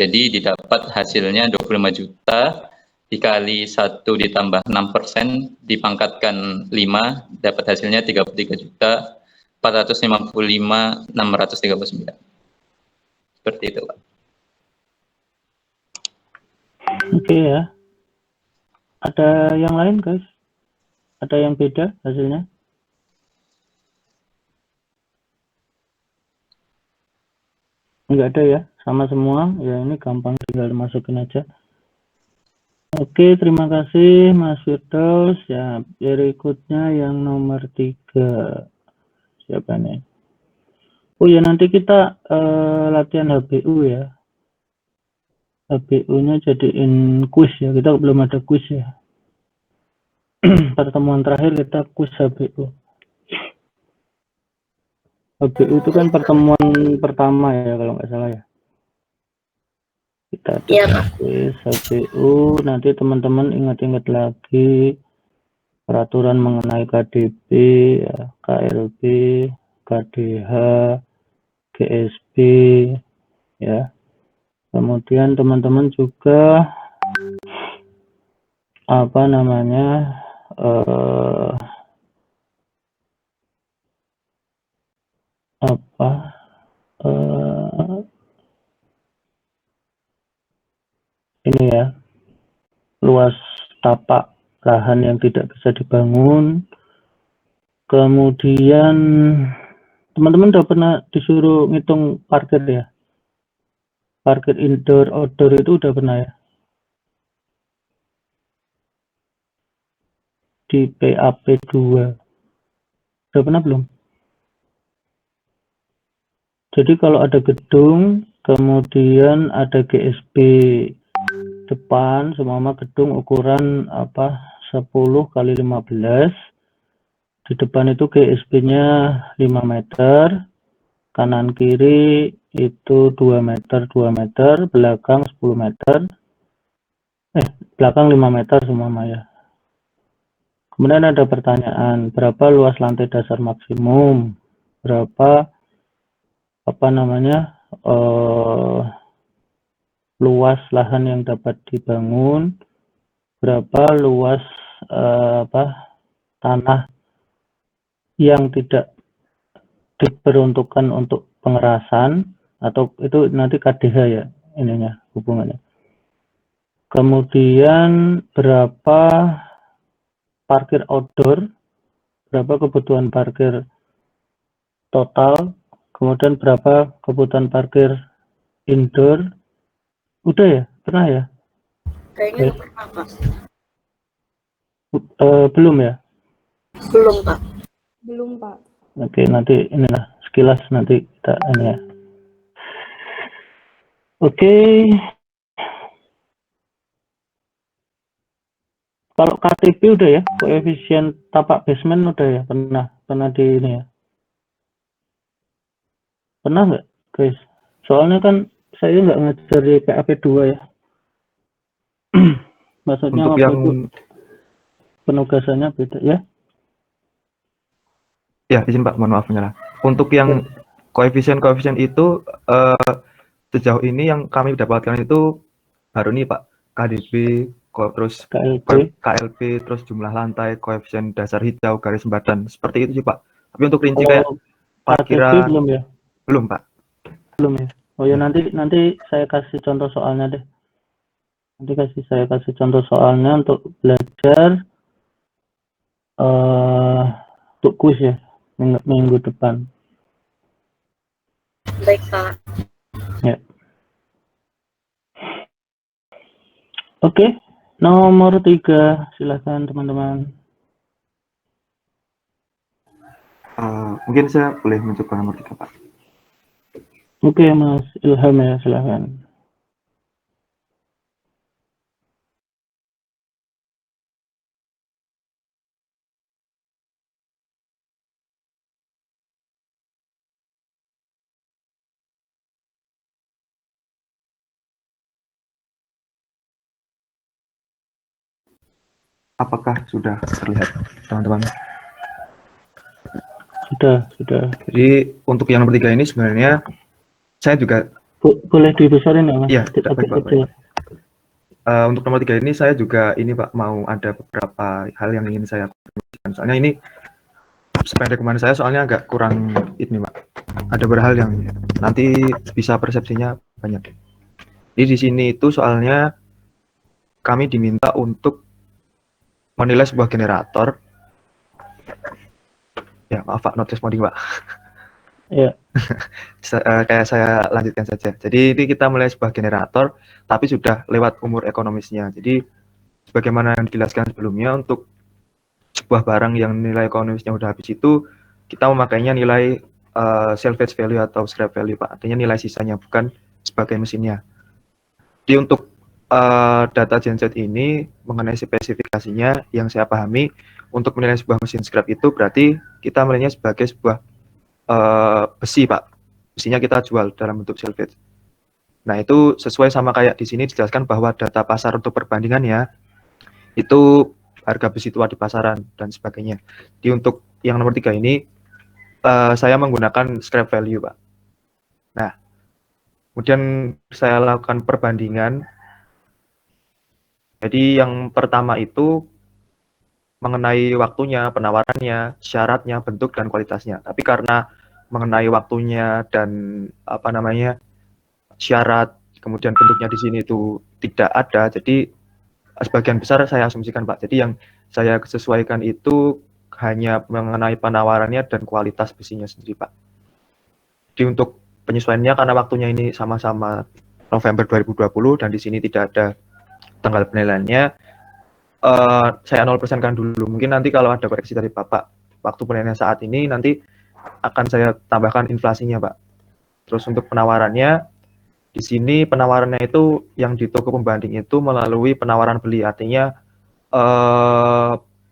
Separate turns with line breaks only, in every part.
Jadi didapat hasilnya 25 juta dikali 1 ditambah 6%, dipangkatkan 5, dapat hasilnya 33 juta 455.639. Seperti itu, Pak.
Oke ya. Ada yang lain, guys? Ada yang beda hasilnya? Enggak ada ya, sama semua. Ya ini gampang, tinggal dimasukin aja. Oke, terima kasih Mas Firdaus. Ya, berikutnya yang nomor 3. Siapa nih? Oh ya, nanti kita latihan HBU ya. HBU-nya jadiin quiz ya. Kita belum ada quiz ya. Pertemuan terakhir kita quiz HBU. HBU itu kan pertemuan pertama ya kalau nggak salah ya. Kita ada quiz HBU. Nanti teman-teman ingat-ingat lagi peraturan mengenai KDB, ya, KLB, KDH, GSB, ya. Kemudian teman-teman juga apa namanya ini ya, luas tapak lahan yang tidak bisa dibangun. Kemudian teman-teman udah pernah disuruh ngitung parkir ya? Parkir indoor, outdoor itu udah pernah ya? Di PAP 2. Udah pernah belum? Jadi kalau ada gedung, kemudian ada GSB depan, semua gedung ukuran 10 kali 15. Di depan itu GSB-nya 5 meter, kanan kiri itu 2 meter, 2 meter, belakang 10 meter. Belakang 5 meter semua ya. Kemudian ada pertanyaan, berapa luas lantai dasar maksimum? Berapa luas lahan yang dapat dibangun? Berapa luas tanah yang tidak diperuntukkan untuk pengerasan, atau itu nanti KDH ya ininya hubungannya. Kemudian berapa parkir outdoor, berapa kebutuhan parkir total, kemudian berapa kebutuhan parkir indoor. Udah ya? Pernah ya?
Kayaknya pernah, Pak.
Belum ya?
Belum, Pak.
Belum, Pak.
Oke, nanti inilah sekilas nanti kita ini ya. Oke. Kalau KTP udah ya, koefisien tapak basement udah ya, pernah di ini ya. Pernah nggak, guys? Soalnya kan saya nggak ngajar di PAP 2 ya. Maksudnya
untuk
waktu
yang
itu penugasannya beda ya.
Ya, izin Pak, mohon maaf menyala. Untuk yang koefisien itu sejauh ini yang kami dapatkan itu baru nih Pak, KDB, terus KLP, terus jumlah lantai, koefisien dasar hijau, garis sembadan, seperti itu sih Pak. Tapi untuk rinci kayak parkiran
belum ya?
Belum Pak.
Belum ya. Oh ya, nanti saya kasih contoh soalnya deh. Nanti saya kasih contoh soalnya untuk belajar untuk kuis ya minggu depan.
Baik, Pak.
Ya. Oke, nomor 3, silakan teman-teman.
Mungkin saya boleh mencoba nomor 3 Pak.
Oke, Mas Ilham ya, silakan.
Apakah sudah terlihat, teman-teman?
Sudah.
Jadi untuk yang nomor 3 ini sebenarnya saya juga
Boleh dibesarin ya, Mas?
Iya,
Agak
baik, Pak,
kecil.
baik. Untuk nomor 3 ini saya juga ini Pak, mau ada beberapa hal yang ingin saya konfirmasikan. Soalnya ini sependek saya soalnya agak kurang ini Pak. Ada beberapa hal yang nanti bisa persepsinya banyak. Jadi di sini itu soalnya kami diminta untuk menilai sebuah generator. Ya maaf Pak, not responding Pak.
Ya.
Kayak saya lanjutkan saja. Jadi ini kita mulai sebuah generator, tapi sudah lewat umur ekonomisnya. Jadi sebagaimana yang dijelaskan sebelumnya, untuk sebuah barang yang nilai ekonomisnya udah habis itu, kita memakainya nilai salvage value atau scrap value Pak. Artinya nilai sisanya, bukan sebagai mesinnya. Jadi untuk data genset ini mengenai spesifikasinya yang saya pahami, untuk menilai sebuah mesin scrap itu berarti kita menilainya sebagai sebuah besi Pak. Besinya kita jual dalam bentuk salvage. Nah itu sesuai sama kayak di sini dijelaskan bahwa data pasar untuk perbandingannya itu harga besi tua di pasaran dan sebagainya. Jadi untuk yang nomor 3 ini saya menggunakan scrap value Pak. Nah kemudian saya lakukan perbandingan. Jadi yang pertama itu mengenai waktunya, penawarannya, syaratnya, bentuk dan kualitasnya. Tapi karena mengenai waktunya dan syarat, kemudian bentuknya di sini itu tidak ada, jadi sebagian besar saya asumsikan Pak. Jadi yang saya sesuaikan itu hanya mengenai penawarannya dan kualitas besinya sendiri Pak. Jadi untuk penyesuaiannya karena waktunya ini sama-sama November 2020 dan di sini tidak ada tanggal penilaiannya, saya 0% kan dulu. Mungkin nanti kalau ada koreksi dari Bapak waktu penilaian saat ini nanti akan saya tambahkan inflasinya Pak. Terus untuk penawarannya, di sini penawarannya itu yang di toko pembanding itu melalui penawaran beli, artinya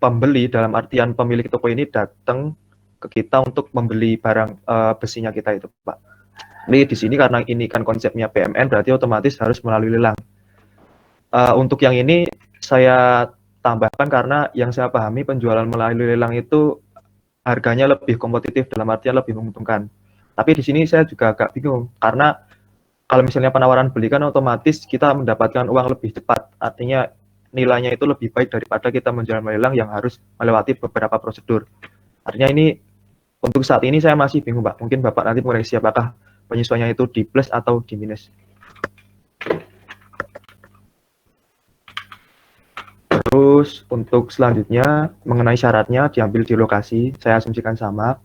pembeli dalam artian pemilik toko ini datang ke kita untuk membeli barang besinya kita itu Pak. Ini di sini karena ini kan konsepnya PMN berarti otomatis harus melalui lelang. Untuk yang ini saya tambahkan karena yang saya pahami penjualan melalui lelang itu harganya lebih kompetitif dalam artian lebih menguntungkan. Tapi di sini saya juga agak bingung karena kalau misalnya penawaran beli kan otomatis kita mendapatkan uang lebih cepat. Artinya nilainya itu lebih baik daripada kita menjual lelang yang harus melewati beberapa prosedur. Artinya ini untuk saat ini saya masih bingung Pak. Mungkin Bapak nanti mengoreksi apakah penyesuaiannya itu di plus atau di minus. Terus untuk selanjutnya mengenai syaratnya diambil di lokasi, saya asumsikan sama.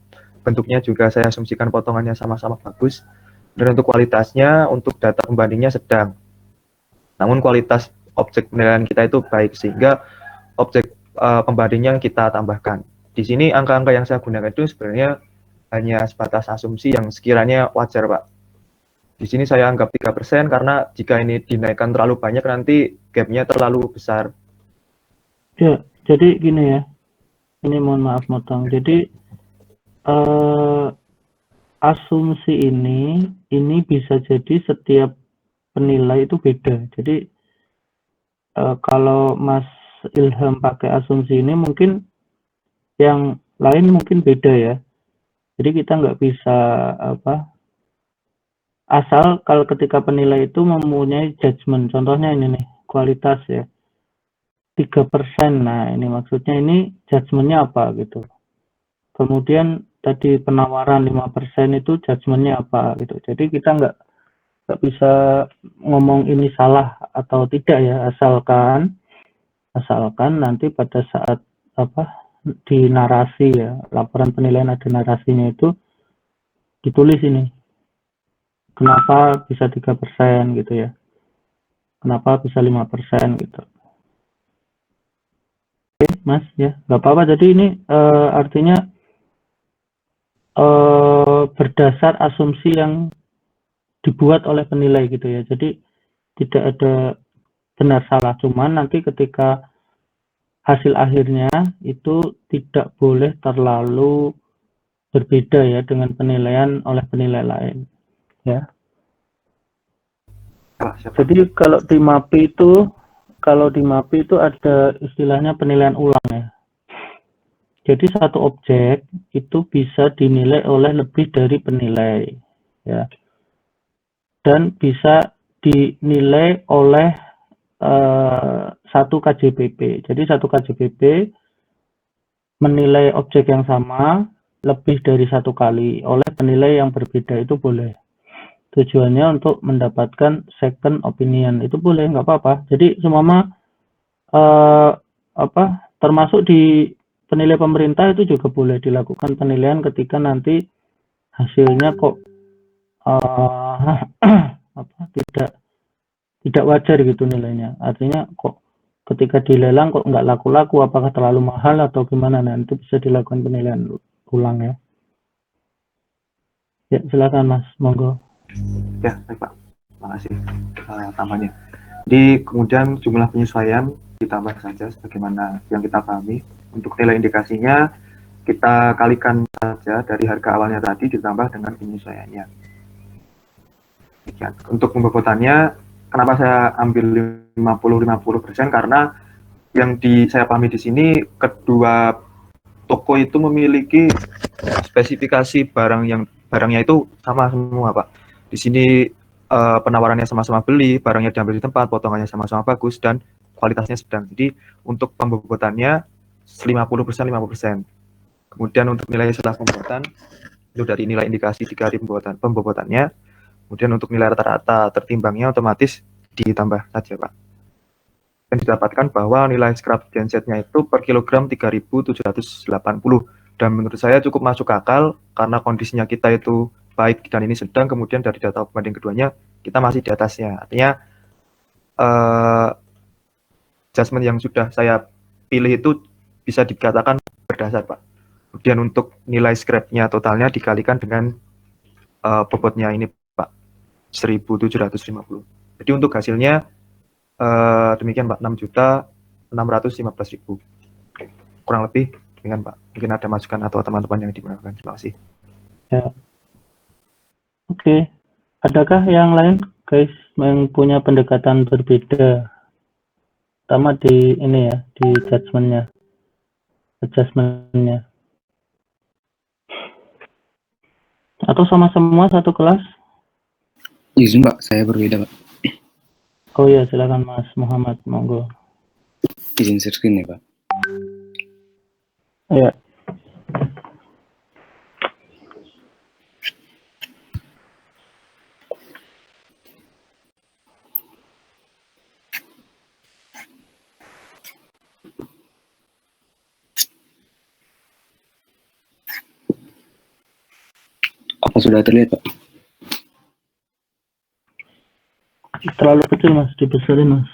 Bentuknya juga saya asumsikan potongannya sama-sama bagus. Dan untuk kualitasnya, untuk data pembandingnya sedang. Namun kualitas objek penilaian kita itu baik, sehingga objek pembandingnya kita tambahkan. Di sini angka-angka yang saya gunakan itu sebenarnya hanya sebatas asumsi yang sekiranya wajar Pak. Di sini saya anggap 3% karena jika ini dinaikkan terlalu banyak nanti gap-nya terlalu besar.
Ya, jadi gini ya. Ini mohon maaf motong. Jadi asumsi ini bisa jadi setiap penilai itu beda. Jadi kalau Mas Ilham pakai asumsi ini mungkin yang lain mungkin beda ya. Jadi kita nggak bisa asal kalau ketika penilai itu mempunyai judgement. Contohnya ini nih, kualitas ya. 3%. Nah, ini maksudnya ini judgement-nya apa gitu. Kemudian tadi penawaran 5% itu judgement-nya apa gitu. Jadi kita nggak bisa ngomong ini salah atau tidak ya, asalkan nanti pada saat di narasi ya, laporan penilaian ada narasinya itu ditulis ini. Kenapa bisa 3% gitu ya. Kenapa bisa 5% gitu. Oke, Mas ya, nggak apa-apa. Jadi ini artinya berdasar asumsi yang dibuat oleh penilai gitu ya. Jadi tidak ada benar salah, cuman nanti ketika hasil akhirnya itu tidak boleh terlalu berbeda ya dengan penilaian oleh penilai lain ya. Jadi kalau di MAPI itu ada istilahnya penilaian ulang ya. Jadi satu objek itu bisa dinilai oleh lebih dari penilai ya. dan bisa dinilai oleh satu KJPP. Jadi satu KJPP menilai objek yang sama lebih dari satu kali oleh penilai yang berbeda itu boleh. Tujuannya untuk mendapatkan second opinion itu boleh, nggak apa-apa. Jadi semua termasuk di penilai pemerintah itu juga boleh dilakukan penilaian ketika nanti hasilnya kok tidak wajar gitu nilainya. Artinya kok ketika dilelang kok nggak laku-laku, apakah terlalu mahal atau gimana? Nah, itu bisa dilakukan penilaian ulang ya. Ya, silakan Mas, monggo.
Ya, baik Pak. Terima kasih tambahnya. Di kemudian jumlah penyesuaian ditambah saja sebagaimana yang kita pahami. Untuk nilai indikasinya kita kalikan saja dari harga awalnya tadi ditambah dengan penyesuaiannya. Untuk pembobotannya, kenapa saya ambil 50-50%? Karena yang saya pahami di sini, kedua toko itu memiliki spesifikasi barangnya itu sama semua, Pak. Di sini penawarannya sama-sama beli, barangnya diambil di tempat, potongannya sama-sama bagus, dan kualitasnya sedang. Jadi untuk pembobotannya 50%, 50%. Kemudian untuk nilai setelah pembobotan, itu dari nilai indikasi dikali pembobotannya. Kemudian untuk nilai rata-rata tertimbangnya otomatis ditambah saja, Pak. Dan didapatkan bahwa nilai scrap gensetnya itu per kilogram 3.780. Dan menurut saya cukup masuk akal karena kondisinya kita itu baik dan ini sedang, kemudian dari data pembanding keduanya kita masih di atasnya. Artinya adjustment yang sudah saya pilih itu bisa dikatakan berdasar, Pak. Kemudian untuk nilai scrapnya totalnya dikalikan dengan bobotnya ini, Pak, 1.750. Jadi untuk hasilnya demikian, Pak, 6.615.000. Kurang lebih demikian, Pak. Mungkin ada masukan atau teman-teman yang dimudahkan. Terima kasih.
Ya. Oke. Adakah yang lain, guys, yang punya pendekatan berbeda? Pertama di ini ya, di adjustment-nya. Atau sama semua satu kelas?
Izin Pak, saya berbeda Pak.
Oh ya, silakan Mas Muhammad, monggo.
Izin share screen ya Pak.
Ya.
Apa sudah terlihat Pak?
Terlalu kecil Mas, dibesarin Mas.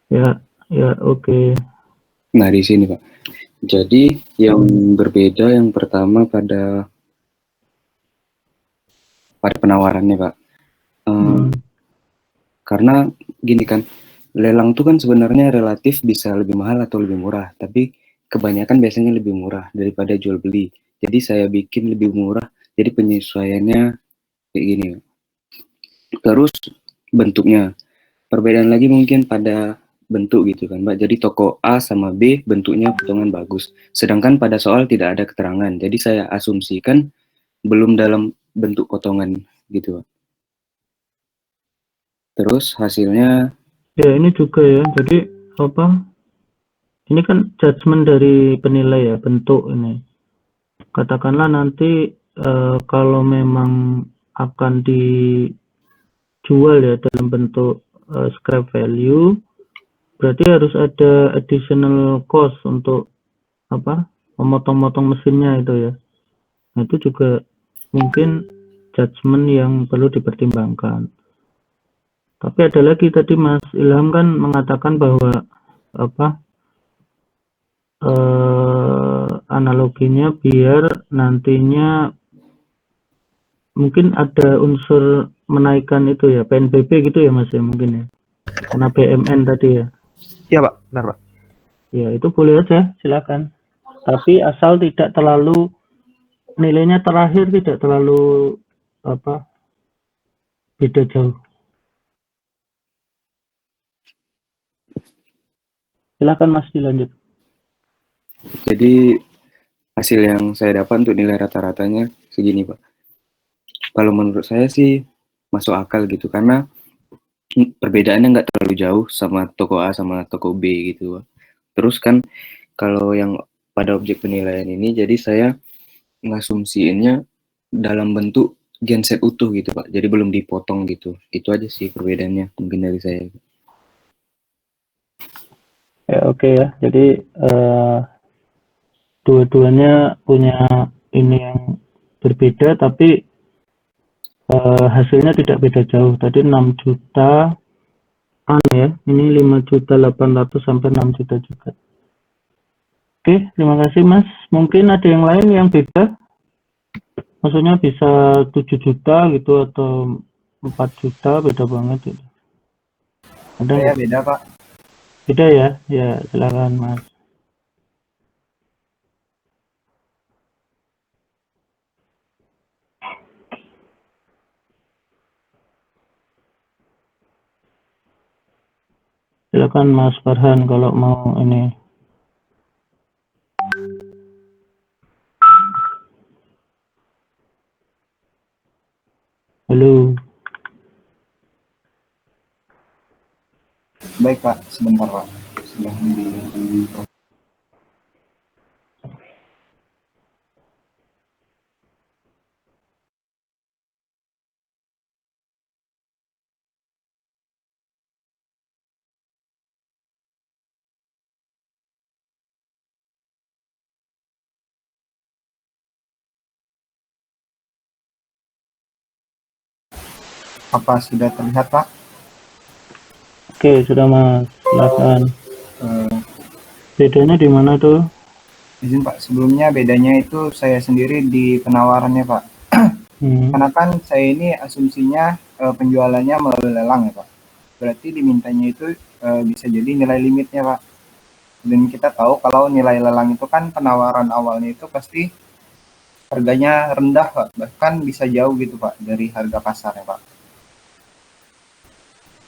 Ya, oke.
Nah di sini Pak. Jadi yang berbeda yang pertama pada penawarannya Pak. Karena gini kan, lelang itu kan sebenarnya relatif bisa lebih mahal atau lebih murah, tapi kebanyakan biasanya lebih murah daripada jual beli. Jadi saya bikin lebih murah, jadi penyesuaiannya kayak gini. Terus bentuknya, perbedaan lagi mungkin pada bentuk gitu kan Mbak. Jadi toko A sama B bentuknya potongan bagus, sedangkan pada soal tidak ada keterangan. Jadi saya asumsikan belum dalam bentuk potongan gitu Pak. Terus hasilnya
ya ini juga ya, jadi apa, ini kan judgement dari penilai ya, bentuk ini. Katakanlah nanti kalau memang akan dijual ya dalam bentuk scrap value, berarti harus ada additional cost untuk apa, memotong-motong mesinnya itu ya. Nah itu juga mungkin judgement yang perlu dipertimbangkan. Tapi ada lagi tadi Mas Ilham kan mengatakan bahwa apa, analoginya biar nantinya mungkin ada unsur menaikkan itu ya, PNBP gitu ya Mas ya mungkin ya, karena BMN tadi ya.
Iya Pak, benar Pak.
Ya itu boleh aja, silakan. Tapi asal tidak terlalu, nilainya terakhir tidak terlalu apa, beda jauh. Silakan Mas dilanjut.
jadi hasil yang saya dapat untuk nilai rata-ratanya segini Pak. Kalau menurut saya sih masuk akal gitu, karena perbedaannya nggak terlalu jauh sama toko A sama toko B gitu, Pak. Terus kan kalau yang pada objek penilaian ini, jadi saya ngasumsiinnya dalam bentuk genset utuh gitu, Pak. Jadi belum dipotong gitu. Itu aja sih perbedaannya mungkin dari saya.
Ya, oke ya. Jadi dua-duanya punya ini yang berbeda, tapi hasilnya tidak beda jauh. Tadi 6 juta ya, ini 5.800.000 sampai 6 juta juga. Oke, terima kasih Mas. Mungkin ada yang lain yang beda? Maksudnya bisa 7 juta gitu atau 4 juta, beda banget gitu. Ada
Saya
nggak?
beda, Pak.
Beda ya? Ya, silakan Mas. Silakan Mas Farhan kalau mau ini. Halo.
Baik, Pak. Sebentar, Pak. Sedang di apa sudah terlihat, Pak?
Oke, sudah Mas. Silakan.
Eh,
Bedanya di mana tuh?
izin, Pak. Sebelumnya bedanya itu saya sendiri di penawarannya, Pak. Karena kan saya ini asumsinya penjualannya melalui lelang ya, Pak. Berarti dimintanya itu bisa jadi nilai limitnya, Pak. Dan kita tahu kalau nilai lelang itu kan penawaran awalnya itu pasti harganya rendah, Pak. Bahkan bisa jauh gitu, Pak, dari harga pasar ya, Pak.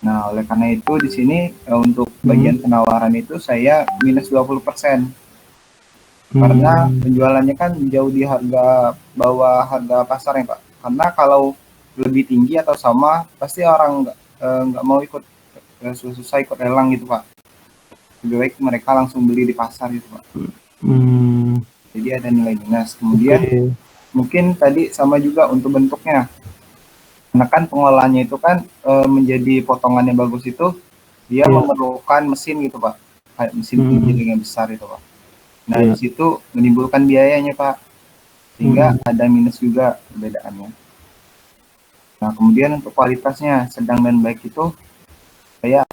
Nah, oleh karena itu di sini untuk bagian penawaran itu saya minus 20%. Karena penjualannya kan jauh di harga bawah harga pasar ya, Pak. Karena kalau lebih tinggi atau sama, pasti orang nggak mau ikut susah ikut lelang gitu, Pak. Lebih baik mereka langsung beli di pasar gitu, Pak. Jadi ada nilai minus. Kemudian mungkin tadi sama juga untuk bentuknya. Karena kan pengolahannya itu kan menjadi potongannya bagus itu, dia memerlukan mesin gitu, Pak. Kayak mesin giling yang besar itu, Pak. Nah, di situ menimbulkan biayanya, Pak. Sehingga ada minus juga perbedaannya. Nah, kemudian untuk kualitasnya sedang dan baik itu saya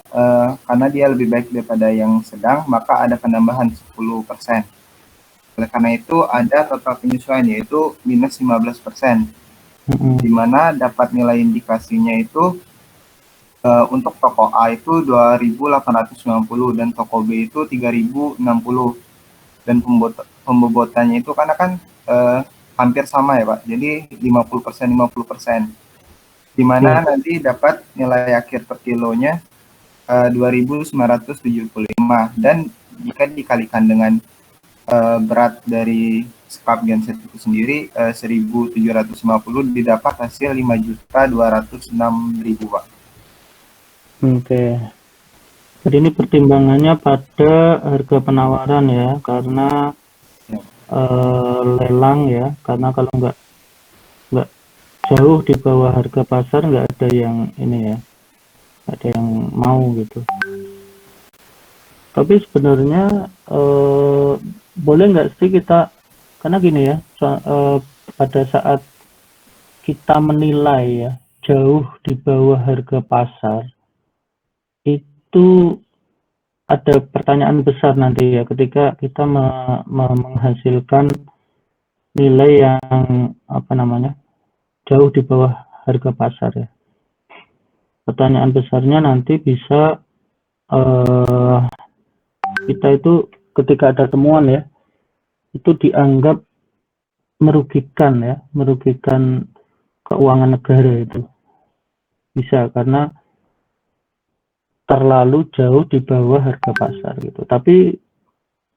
karena dia lebih baik daripada yang sedang, maka ada penambahan 10%. Oleh karena itu ada total penyesuaian yaitu minus 15%. Di mana dapat nilai indikasinya itu untuk toko A itu 2.890 dan toko B itu 3.060. Dan pembobotannya itu karena kan hampir sama ya, Pak. Jadi 50%, 50%. Di mana nanti dapat nilai akhir per kilonya 2.975. Dan jika dikalikan dengan berat dari scrap genset itu sendiri 1.750 didapat hasil 5.206.000, Pak.
Oke. Jadi ini pertimbangannya pada harga penawaran ya, karena lelang ya, karena kalau nggak jauh di bawah harga pasar nggak ada yang ini ya, nggak ada yang mau gitu. Tapi sebenarnya boleh nggak sih kita, karena gini ya, pada saat kita menilai ya jauh di bawah harga pasar, itu ada pertanyaan besar nanti ya ketika kita menghasilkan nilai yang jauh di bawah harga pasar ya. Pertanyaan besarnya nanti bisa kita itu ketika ada temuan ya, itu dianggap merugikan ya, merugikan keuangan negara itu. Bisa karena terlalu jauh di bawah harga pasar gitu. Tapi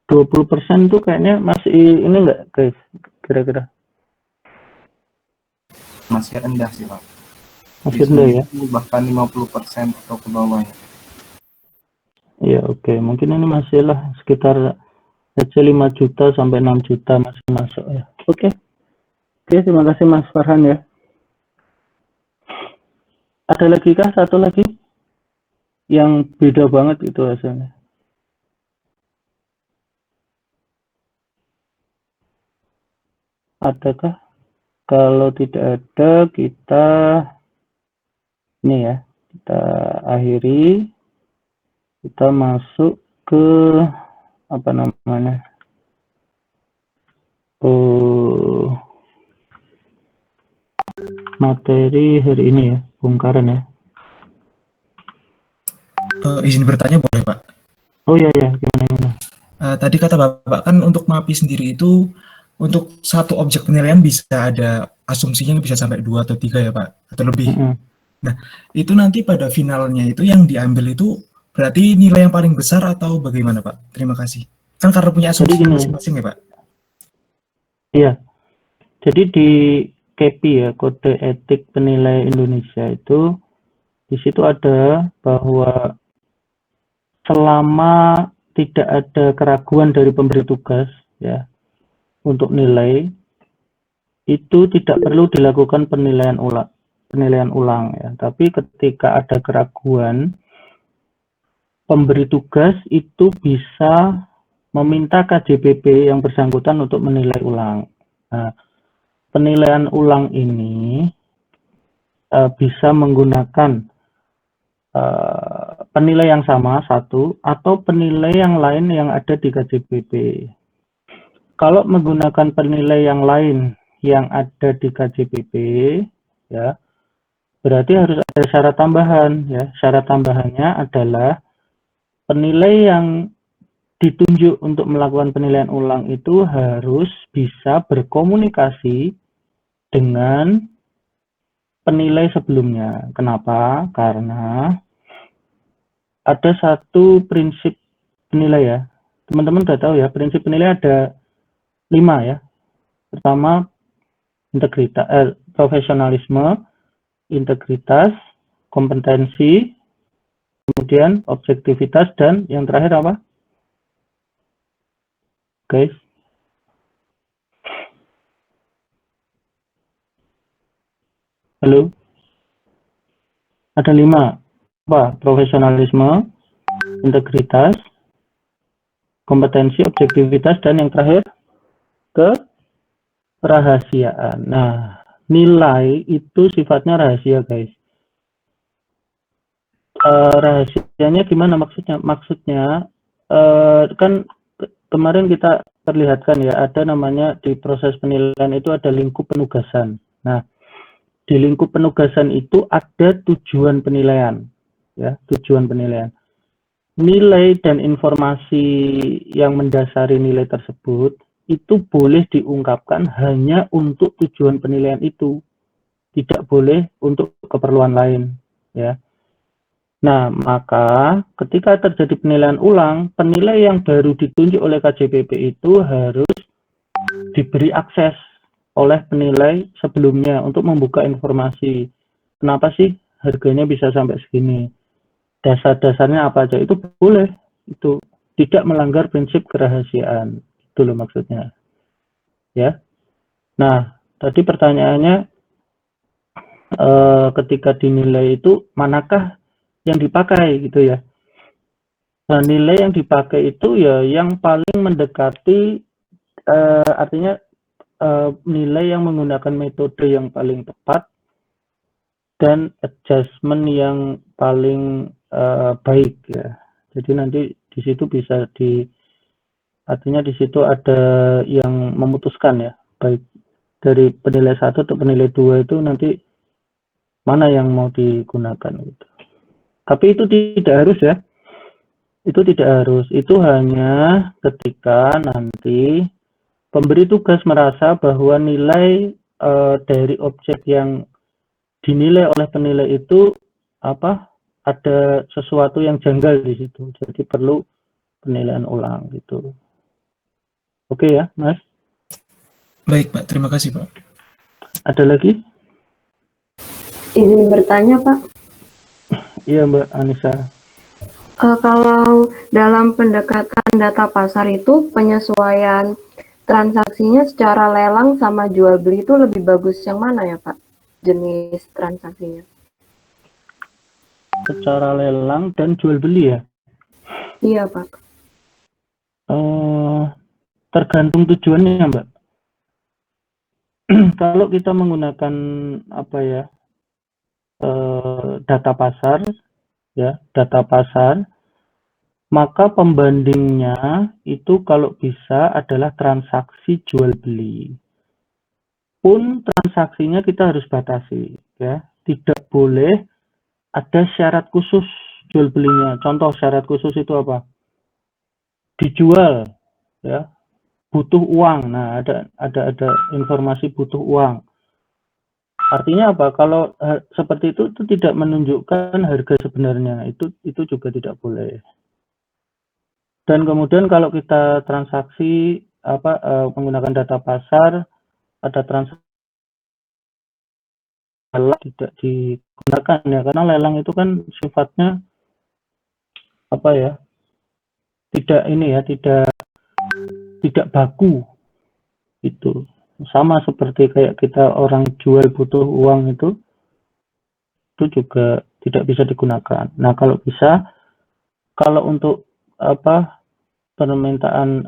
20% itu kayaknya masih ini enggak guys, kira-kira?
Masih rendah sih, Pak.
Mas
di
Firda
sini
ya.
itu bahkan 50% atau ke bawahnya.
Iya, oke. Mungkin ini masih lah sekitar 5 juta sampai 6 juta masih masuk ya. Oke. Oke, terima kasih Mas Farhan ya. Ada lagi kah satu lagi yang beda banget itu hasilnya? Adakah? Kalau tidak ada, kita ini ya, kita akhiri, kita masuk ke apa namanya? Materi hari ini ya, bongkaran ya.
Izin bertanya boleh Pak?
Oh iya ya, gimana?
Tadi kata Bapak kan untuk MAPI sendiri itu untuk satu objek penilaian bisa ada asumsinya bisa sampai 2 atau 3 ya Pak, atau lebih. Nah, itu nanti pada finalnya itu yang diambil itu berarti nilai yang paling besar atau bagaimana Pak? Terima kasih. Kan karena punya asumsi masing-masing ya Pak?
Iya. Jadi di KEPI ya, Kode Etik Penilai Indonesia itu di situ ada bahwa selama tidak ada keraguan dari pemberi tugas ya untuk nilai itu tidak perlu dilakukan penilaian ulang ya. Tapi ketika ada keraguan pemberi tugas itu bisa meminta KJPP yang bersangkutan untuk menilai ulang. Nah, penilaian ulang ini bisa menggunakan penilai yang sama satu atau penilai yang lain yang ada di KJPP. Kalau menggunakan penilai yang lain yang ada di KJPP, ya berarti harus ada syarat tambahan. Ya, syarat tambahannya adalah penilai yang ditunjuk untuk melakukan penilaian ulang itu harus bisa berkomunikasi dengan penilai sebelumnya. Kenapa? Karena ada satu prinsip penilai ya. Teman-teman udah tahu ya, prinsip penilai ada 5 ya. Pertama, integritas, profesionalisme, integritas, kompetensi, kemudian objektivitas, dan yang terakhir apa? Guys. Halo? Ada 5. Apa? Profesionalisme, integritas, kompetensi, objektivitas, dan yang terakhir kerahasiaan. Nah, nilai itu sifatnya rahasia, guys. Rahasianya gimana maksudnya? Maksudnya kan kemarin kita perlihatkan ya, ada namanya di proses penilaian itu ada lingkup penugasan. Nah, di lingkup penugasan itu ada tujuan penilaian, ya, tujuan penilaian. Nilai dan informasi yang mendasari nilai tersebut itu boleh diungkapkan hanya untuk tujuan penilaian itu, tidak boleh untuk keperluan lain, ya. Nah, maka ketika terjadi penilaian ulang, penilai yang baru ditunjuk oleh KJPP itu harus diberi akses oleh penilai sebelumnya untuk membuka informasi. Kenapa sih harganya bisa sampai segini? Dasar-dasarnya apa aja? Itu boleh. Itu tidak melanggar prinsip kerahasiaan. Itu loh maksudnya. Ya. Nah, tadi pertanyaannya ketika dinilai itu manakah yang dipakai gitu ya. Nah, nilai yang dipakai itu ya yang paling mendekati artinya nilai yang menggunakan metode yang paling tepat dan adjustment yang paling baik ya. Jadi nanti di situ bisa artinya di situ ada yang memutuskan ya, baik dari penilai 1 atau penilai 2 itu nanti mana yang mau digunakan gitu. Tapi itu tidak harus ya. Itu tidak harus. Itu hanya ketika nanti pemberi tugas merasa bahwa nilai dari objek yang dinilai oleh penilai itu ada sesuatu yang janggal di situ. Jadi perlu penilaian ulang gitu. Oke ya, Mas?
Baik, Pak. Terima kasih, Pak.
Ada lagi?
Izin bertanya, Pak.
Iya, Mbak Anissa.
Kalau dalam pendekatan data pasar itu penyesuaian transaksinya secara lelang sama jual beli itu lebih bagus yang mana ya, Pak? Jenis transaksinya.
Secara lelang dan jual beli ya?
Iya, Pak.
Tergantung tujuannya, Mbak. Kalau kita menggunakan apa ya, data pasar, ya, data pasar, maka pembandingnya itu kalau bisa adalah transaksi jual beli. Pun transaksinya kita harus batasi, ya, tidak boleh ada syarat khusus jual belinya. Contoh syarat khusus itu apa? Dijual, ya, butuh uang. Nah, ada informasi butuh uang. Artinya apa? Kalau seperti itu tidak menunjukkan harga sebenarnya. Itu juga tidak boleh. Dan kemudian kalau kita transaksi menggunakan data pasar, ada transaksi tidak digunakan ya, karena lelang itu kan sifatnya apa ya? Tidak baku itu. Sama seperti kayak kita orang jual butuh uang itu juga tidak bisa digunakan. Nah, kalau bisa, kalau untuk permintaan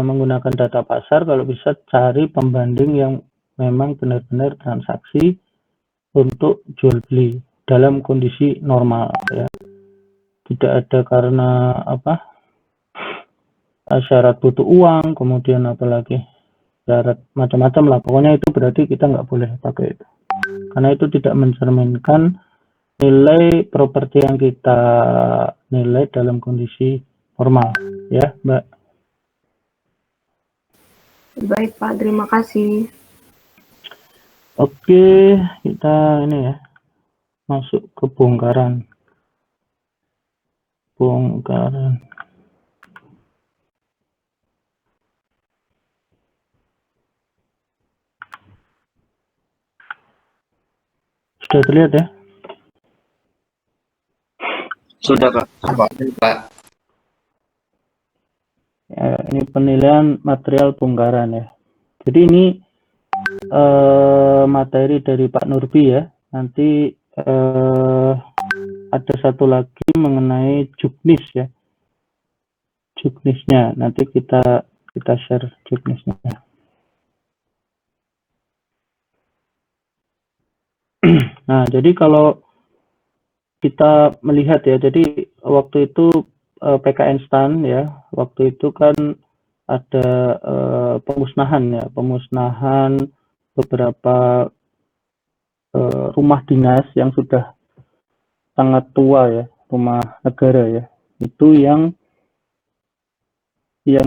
menggunakan data pasar, kalau bisa cari pembanding yang memang benar-benar transaksi untuk jual beli dalam kondisi normal ya. Tidak ada karena syarat butuh uang, kemudian apalagi syarat macam-macam lah. Pokoknya itu berarti kita nggak boleh pakai itu. Karena itu tidak mencerminkan nilai properti yang kita nilai dalam kondisi normal, ya, Mbak.
Baik, Pak. Terima kasih.
Oke, kita ini ya, masuk ke bongkaran. Sudah terlihat ya?
Sudah, Pak. Pak.
Ya, ini penilaian material bongkaran ya. Jadi ini materi dari Pak Nurbi ya. Nanti ada satu lagi mengenai juknis ya. Juknisnya nanti kita share juknisnya. Nah, jadi kalau kita melihat ya, jadi waktu itu PKN STAN ya, waktu itu kan ada pemusnahan beberapa rumah dinas yang sudah sangat tua ya, rumah negara ya, itu yang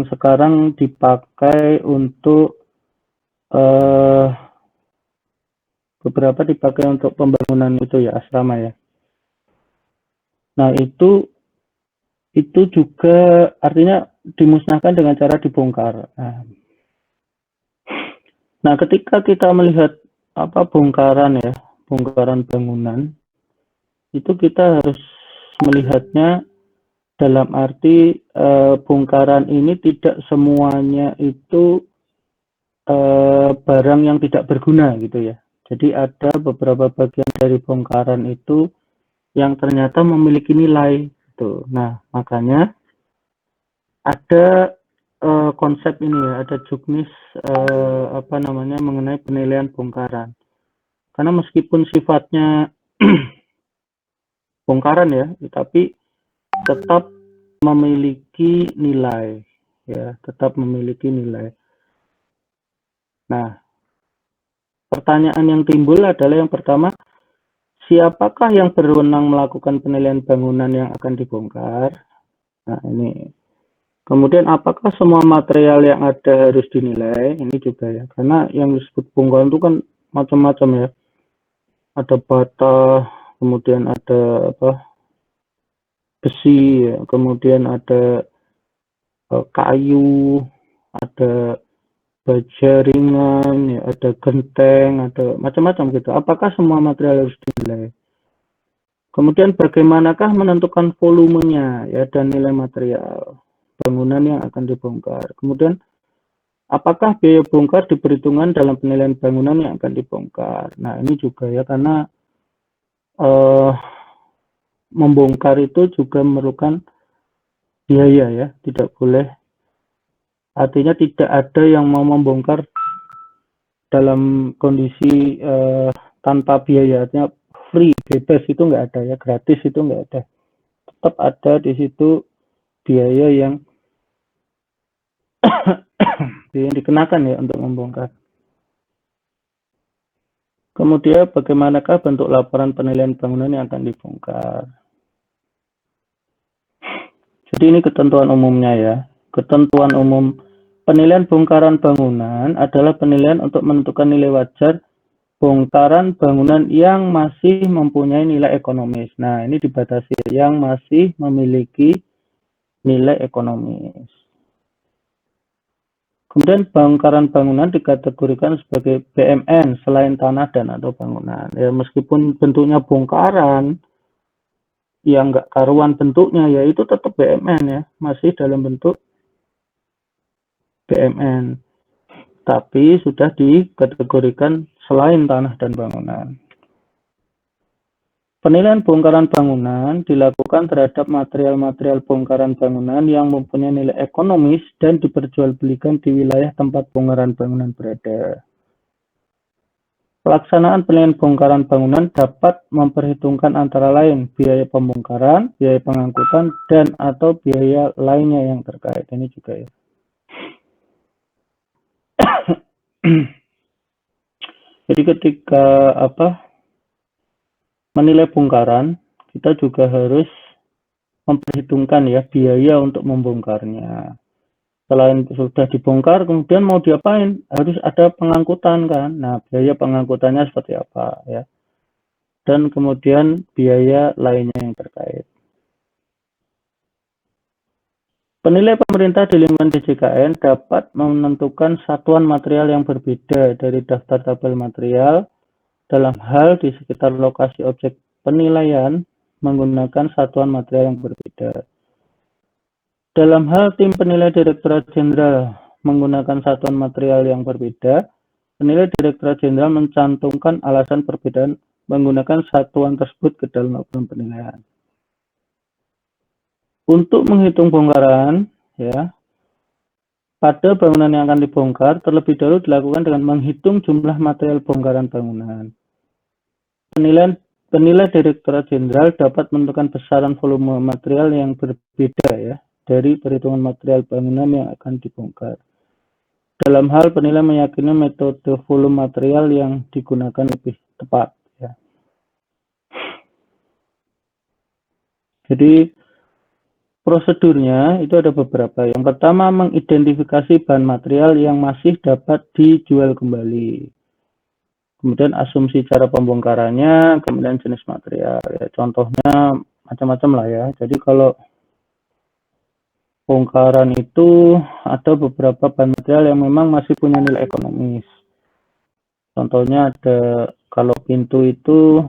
sekarang dipakai untuk beberapa dipakai untuk pembangunan itu ya, asrama ya. Nah, itu juga artinya dimusnahkan dengan cara dibongkar. Nah, ketika kita melihat bongkaran bangunan, itu kita harus melihatnya dalam arti bongkaran ini tidak semuanya itu barang yang tidak berguna gitu ya. Jadi ada beberapa bagian dari bongkaran itu yang ternyata memiliki nilai gitu. Nah, makanya ada konsep ini ya, ada juknis mengenai penilaian bongkaran. Karena meskipun sifatnya bongkaran ya, tapi tetap memiliki nilai ya, tetap memiliki nilai. Nah, pertanyaan yang timbul adalah yang pertama, siapakah yang berwenang melakukan penilaian bangunan yang akan dibongkar? Nah, ini. Kemudian apakah semua material yang ada harus dinilai? Ini juga ya, karena yang disebut bongkaran itu kan macam-macam ya. Ada bata, kemudian ada besi, ya. Kemudian ada kayu, ada baja ringan, ya, ada genteng, ada macam-macam gitu. Apakah semua material harus dinilai? Kemudian bagaimanakah menentukan volumenya ya dan nilai material bangunan yang akan dibongkar. Kemudian apakah biaya bongkar diperhitungkan dalam penilaian bangunan yang akan dibongkar. Nah ini juga ya karena membongkar itu juga memerlukan biaya ya, tidak boleh. Artinya tidak ada yang mau membongkar dalam kondisi tanpa biaya, artinya free, bebas itu nggak ada ya, gratis itu nggak ada. Tetap ada di situ biaya yang yang dikenakan ya untuk membongkar. Kemudian bagaimanakah bentuk laporan penilaian bangunan yang akan dibongkar? Jadi ini ketentuan umumnya ya. Ketentuan umum penilaian bongkaran bangunan adalah penilaian untuk menentukan nilai wajar bongkaran bangunan yang masih mempunyai nilai ekonomis. Nah, ini dibatasi yang masih memiliki nilai ekonomis. Kemudian bongkaran bangunan dikategorikan sebagai BMN selain tanah dan atau bangunan. Ya, meskipun bentuknya bongkaran, yang nggak karuan bentuknya, ya itu tetap BMN ya, masih dalam bentuk BMN, tapi sudah dikategorikan selain tanah dan bangunan. Penilaian bongkaran bangunan dilakukan terhadap material-material bongkaran bangunan yang mempunyai nilai ekonomis dan diperjualbelikan di wilayah tempat bongkaran bangunan berada. Pelaksanaan penilaian bongkaran bangunan dapat memperhitungkan antara lain biaya pembongkaran, biaya pengangkutan, dan atau biaya lainnya yang terkait. Ini juga ya. Jadi ketika menilai bongkaran, kita juga harus memperhitungkan ya biaya untuk membongkarnya. Selain sudah dibongkar, kemudian mau diapain? Harus ada pengangkutan kan. Nah, biaya pengangkutannya seperti apa ya. Dan kemudian biaya lainnya yang terkait. Penilai pemerintah di lingkungan DJKN dapat menentukan satuan material yang berbeda dari daftar tabel material dalam hal di sekitar lokasi objek penilaian menggunakan satuan material yang berbeda. Dalam hal tim penilai Direktorat Jenderal menggunakan satuan material yang berbeda, penilai Direktorat Jenderal mencantumkan alasan perbedaan menggunakan satuan tersebut ke dalam laporan penilaian. Untuk menghitung bongkaran, ya, pada bangunan yang akan dibongkar, terlebih dahulu dilakukan dengan menghitung jumlah material bongkaran bangunan. Penilai Direktorat Jenderal dapat menentukan besaran volume material yang berbeda ya dari perhitungan material bangunan yang akan dibongkar. Dalam hal penilai meyakini metode volume material yang digunakan lebih tepat. Ya. Jadi prosedurnya itu ada beberapa. Yang pertama, mengidentifikasi bahan material yang masih dapat dijual kembali. Kemudian asumsi cara pembongkarannya, kemudian jenis material. Ya, contohnya macam-macam lah ya. Jadi kalau bongkaran itu ada beberapa bahan material yang memang masih punya nilai ekonomis. Contohnya ada kalau pintu itu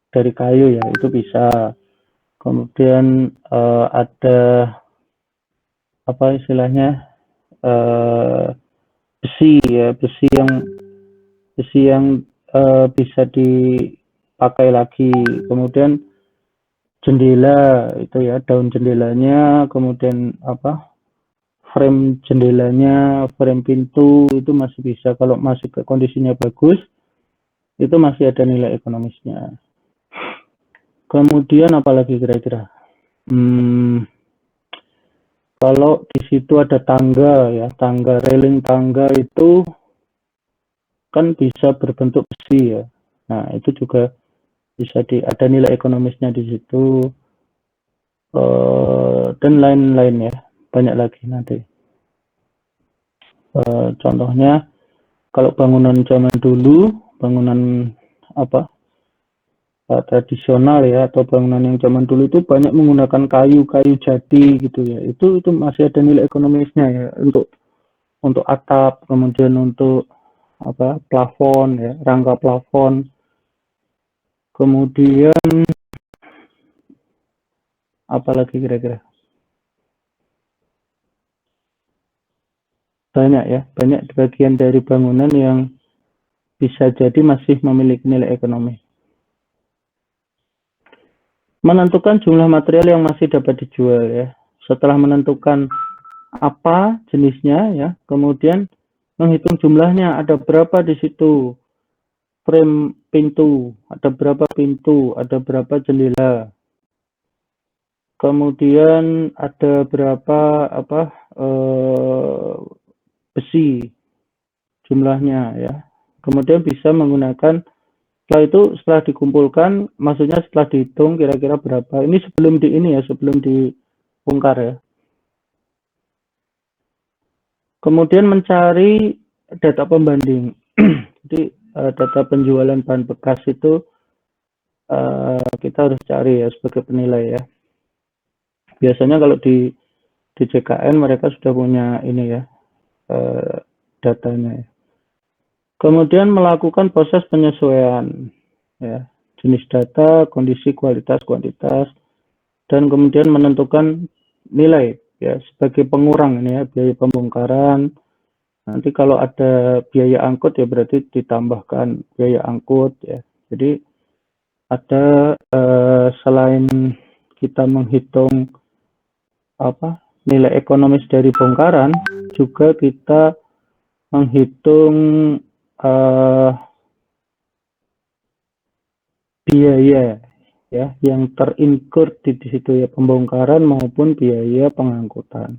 dari kayu ya, itu bisa. Kemudian ada apa istilahnya besi ya, besi yang bisa dipakai lagi. Kemudian jendela itu ya, daun jendelanya, kemudian frame jendelanya, frame pintu itu masih bisa. Kalau masih ke kondisinya bagus, itu masih ada nilai ekonomisnya. Kemudian apalagi kira-kira? Kalau di situ ada tangga ya, tangga railing tangga itu kan bisa berbentuk besi ya. Nah itu juga bisa ada nilai ekonomisnya di situ, dan lain-lain ya, banyak lagi nanti. Contohnya kalau bangunan zaman dulu, bangunan tradisional ya, atau bangunan yang zaman dulu itu banyak menggunakan kayu jati gitu ya, itu masih ada nilai ekonomisnya ya, untuk untuk atap, kemudian untuk apa plafon ya, rangka plafon, kemudian apalagi kira-kira banyak ya, banyak bagian dari bangunan yang bisa jadi masih memiliki nilai ekonomi. Menentukan jumlah material yang masih dapat dijual ya. Setelah menentukan apa jenisnya ya, kemudian menghitung jumlahnya, ada berapa di situ frame pintu, ada berapa pintu, ada berapa jendela, kemudian ada berapa besi jumlahnya ya. Kemudian bisa menggunakan, setelah dikumpulkan, maksudnya setelah dihitung kira-kira berapa. Ini sebelum sebelum dibongkar ya. Kemudian mencari data pembanding. Jadi data penjualan bahan bekas itu kita harus cari ya sebagai penilai ya. Biasanya kalau di JKN mereka sudah punya ini ya datanya ya. Kemudian melakukan proses penyesuaian ya, jenis data, kondisi, kualitas, kuantitas, dan kemudian menentukan nilai ya sebagai pengurang ini ya, biaya pembongkaran. Nanti kalau ada biaya angkut ya berarti ditambahkan biaya angkut ya. Jadi ada selain kita menghitung nilai ekonomis dari bongkaran, juga kita menghitung biaya ya yang terincur di situ ya, pembongkaran maupun biaya pengangkutan.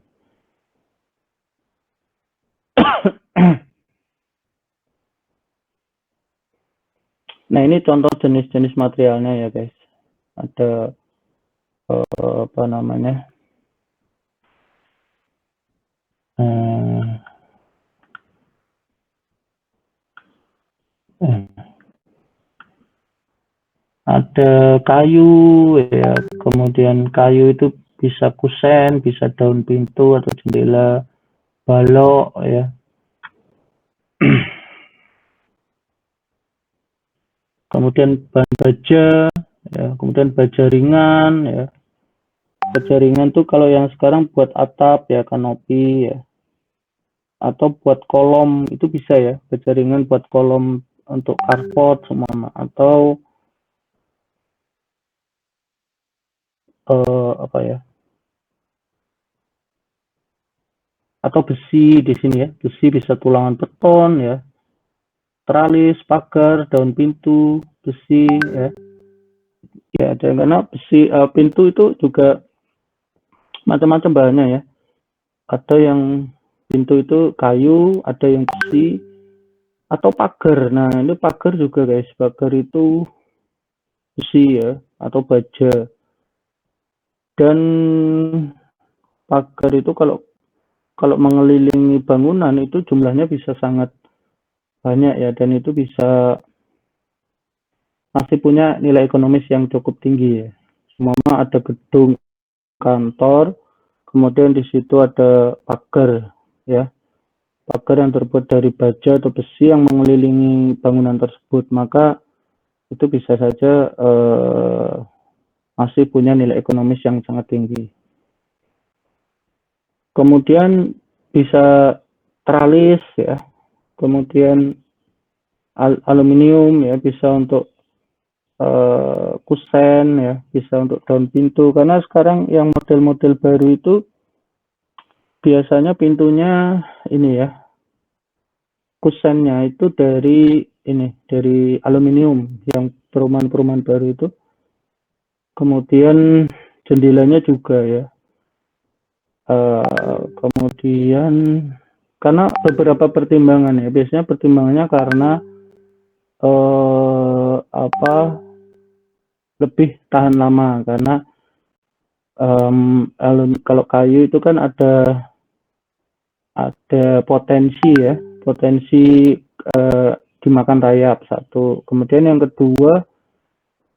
Nah, ini contoh jenis-jenis materialnya ya guys. Ada apa namanya? Ada kayu ya, kemudian kayu itu bisa kusen, bisa daun pintu atau jendela, balok ya. Kemudian bahan baja ya, kemudian baja ringan ya. Baja ringan tuh kalau yang sekarang buat atap ya, kanopi ya, atau buat kolom itu bisa ya, baja ringan buat kolom untuk carport semua, atau apa ya, atau besi di sini ya, besi bisa tulangan beton ya, teralis, pagar, daun pintu, besi ya. Ya ada, karena besi pintu itu juga macam-macam bahannya ya. Ada yang pintu itu kayu, ada yang besi, atau pagar. Nah ini pagar juga guys, pagar itu besi ya, atau baja. Dan pagar itu kalau mengelilingi bangunan itu jumlahnya bisa sangat banyak ya, dan itu bisa masih punya nilai ekonomis yang cukup tinggi ya. Semua ada gedung kantor, kemudian di situ ada pagar ya, pagar yang terbuat dari baja atau besi yang mengelilingi bangunan tersebut, maka itu bisa saja masih punya nilai ekonomis yang sangat tinggi. Kemudian bisa teralis ya, kemudian aluminium ya, bisa untuk kusen ya, bisa untuk daun pintu, karena sekarang yang model-model baru itu biasanya pintunya ini ya, kusennya itu dari aluminium yang perumahan-perumahan baru itu. Kemudian jendelanya juga ya. Kemudian karena beberapa pertimbangan ya, biasanya pertimbangannya karena lebih tahan lama, karena kalau kayu itu kan ada potensi ya, potensi dimakan rayap satu. Kemudian yang kedua,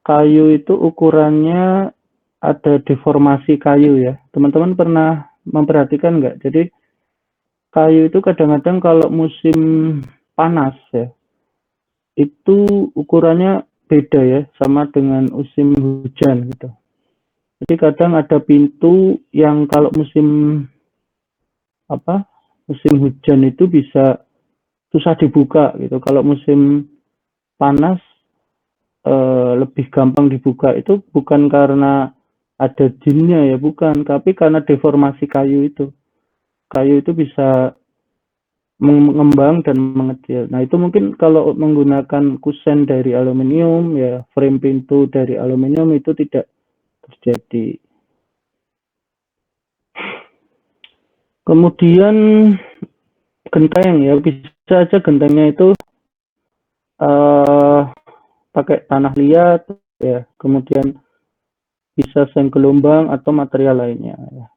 kayu itu ukurannya ada deformasi kayu ya. Teman-teman pernah memperhatikan nggak? Jadi kayu itu kadang-kadang kalau musim panas ya, itu ukurannya beda ya, sama dengan musim hujan gitu. Jadi kadang ada pintu yang kalau musim hujan itu bisa susah dibuka gitu. Kalau musim panas lebih gampang dibuka. Itu bukan karena ada jinnya ya, bukan, tapi karena deformasi kayu itu. Kayu itu bisa mengembang dan mengecil. Nah, itu mungkin kalau menggunakan kusen dari aluminium ya, frame pintu dari aluminium itu tidak terjadi. Kemudian genteng ya, bisa aja gentengnya itu pakai tanah liat ya, kemudian bisa seng gelombang atau material lainnya ya.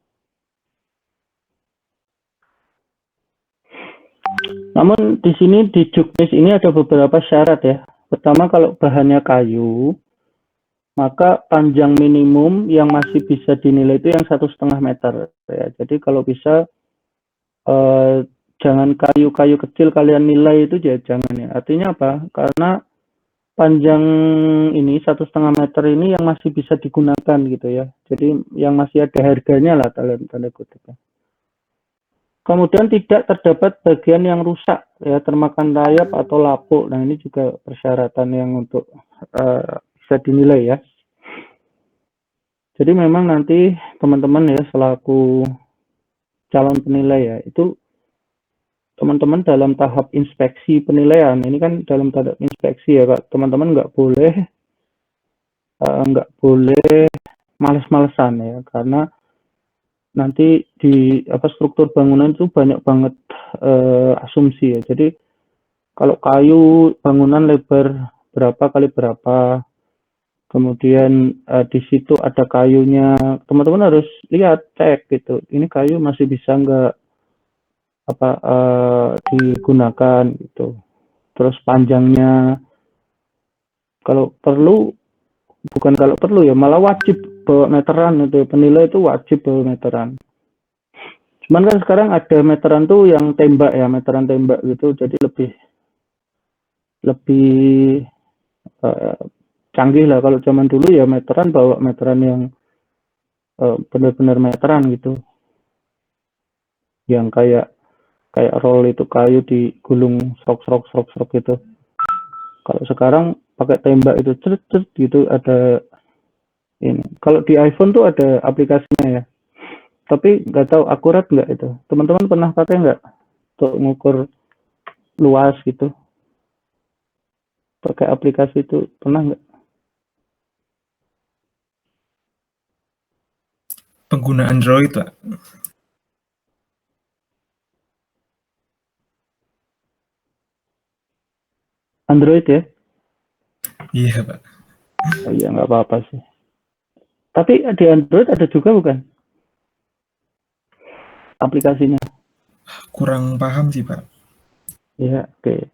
Namun di sini di juknis ini ada beberapa syarat ya. Pertama, kalau bahannya kayu, maka panjang minimum yang masih bisa dinilai itu yang 1,5 meter ya. Jadi kalau bisa jangan kayu-kayu kecil kalian nilai itu ya, jangan ya. Artinya apa? Karena panjang ini 1,5 meter ini yang masih bisa digunakan gitu ya. Jadi yang masih ada harganya lah, tanda kutip ya. Kemudian tidak terdapat bagian yang rusak ya, termakan rayap atau lapuk. Nah, ini juga persyaratan yang untuk bisa dinilai ya. Jadi memang nanti teman-teman ya selaku calon penilai ya, itu teman-teman dalam tahap inspeksi penilaian, ini kan dalam tahap inspeksi ya Kak, teman-teman nggak boleh males-malesan ya, karena nanti di struktur bangunan itu banyak banget asumsi ya. Jadi kalau kayu bangunan lebar berapa kali berapa, kemudian di situ ada kayunya, teman-teman harus lihat, cek gitu, ini kayu masih bisa nggak digunakan gitu. Terus panjangnya, kalau perlu, bukan kalau perlu ya, malah wajib bawa meteran itu, penilai itu wajib bawa meteran. Cuman kan sekarang ada meteran tuh yang tembak ya, meteran tembak gitu, jadi lebih canggih lah. Kalau zaman dulu ya meteran, bawa meteran yang benar-benar meteran gitu, yang kayak roll itu kayu digulung serok gitu. Kalau sekarang pakai tembak itu cet gitu, ada ini. Kalau di iPhone tuh ada aplikasinya ya, tapi nggak tahu akurat nggak itu. Teman-teman pernah pakai nggak untuk ngukur luas gitu? Pakai aplikasi itu pernah nggak?
Pengguna Android, Pak.
Android ya?
Iya, Pak.
Oh iya, nggak apa-apa sih. Tapi di Android ada juga bukan aplikasinya?
Kurang paham sih, Pak.
Ya, oke.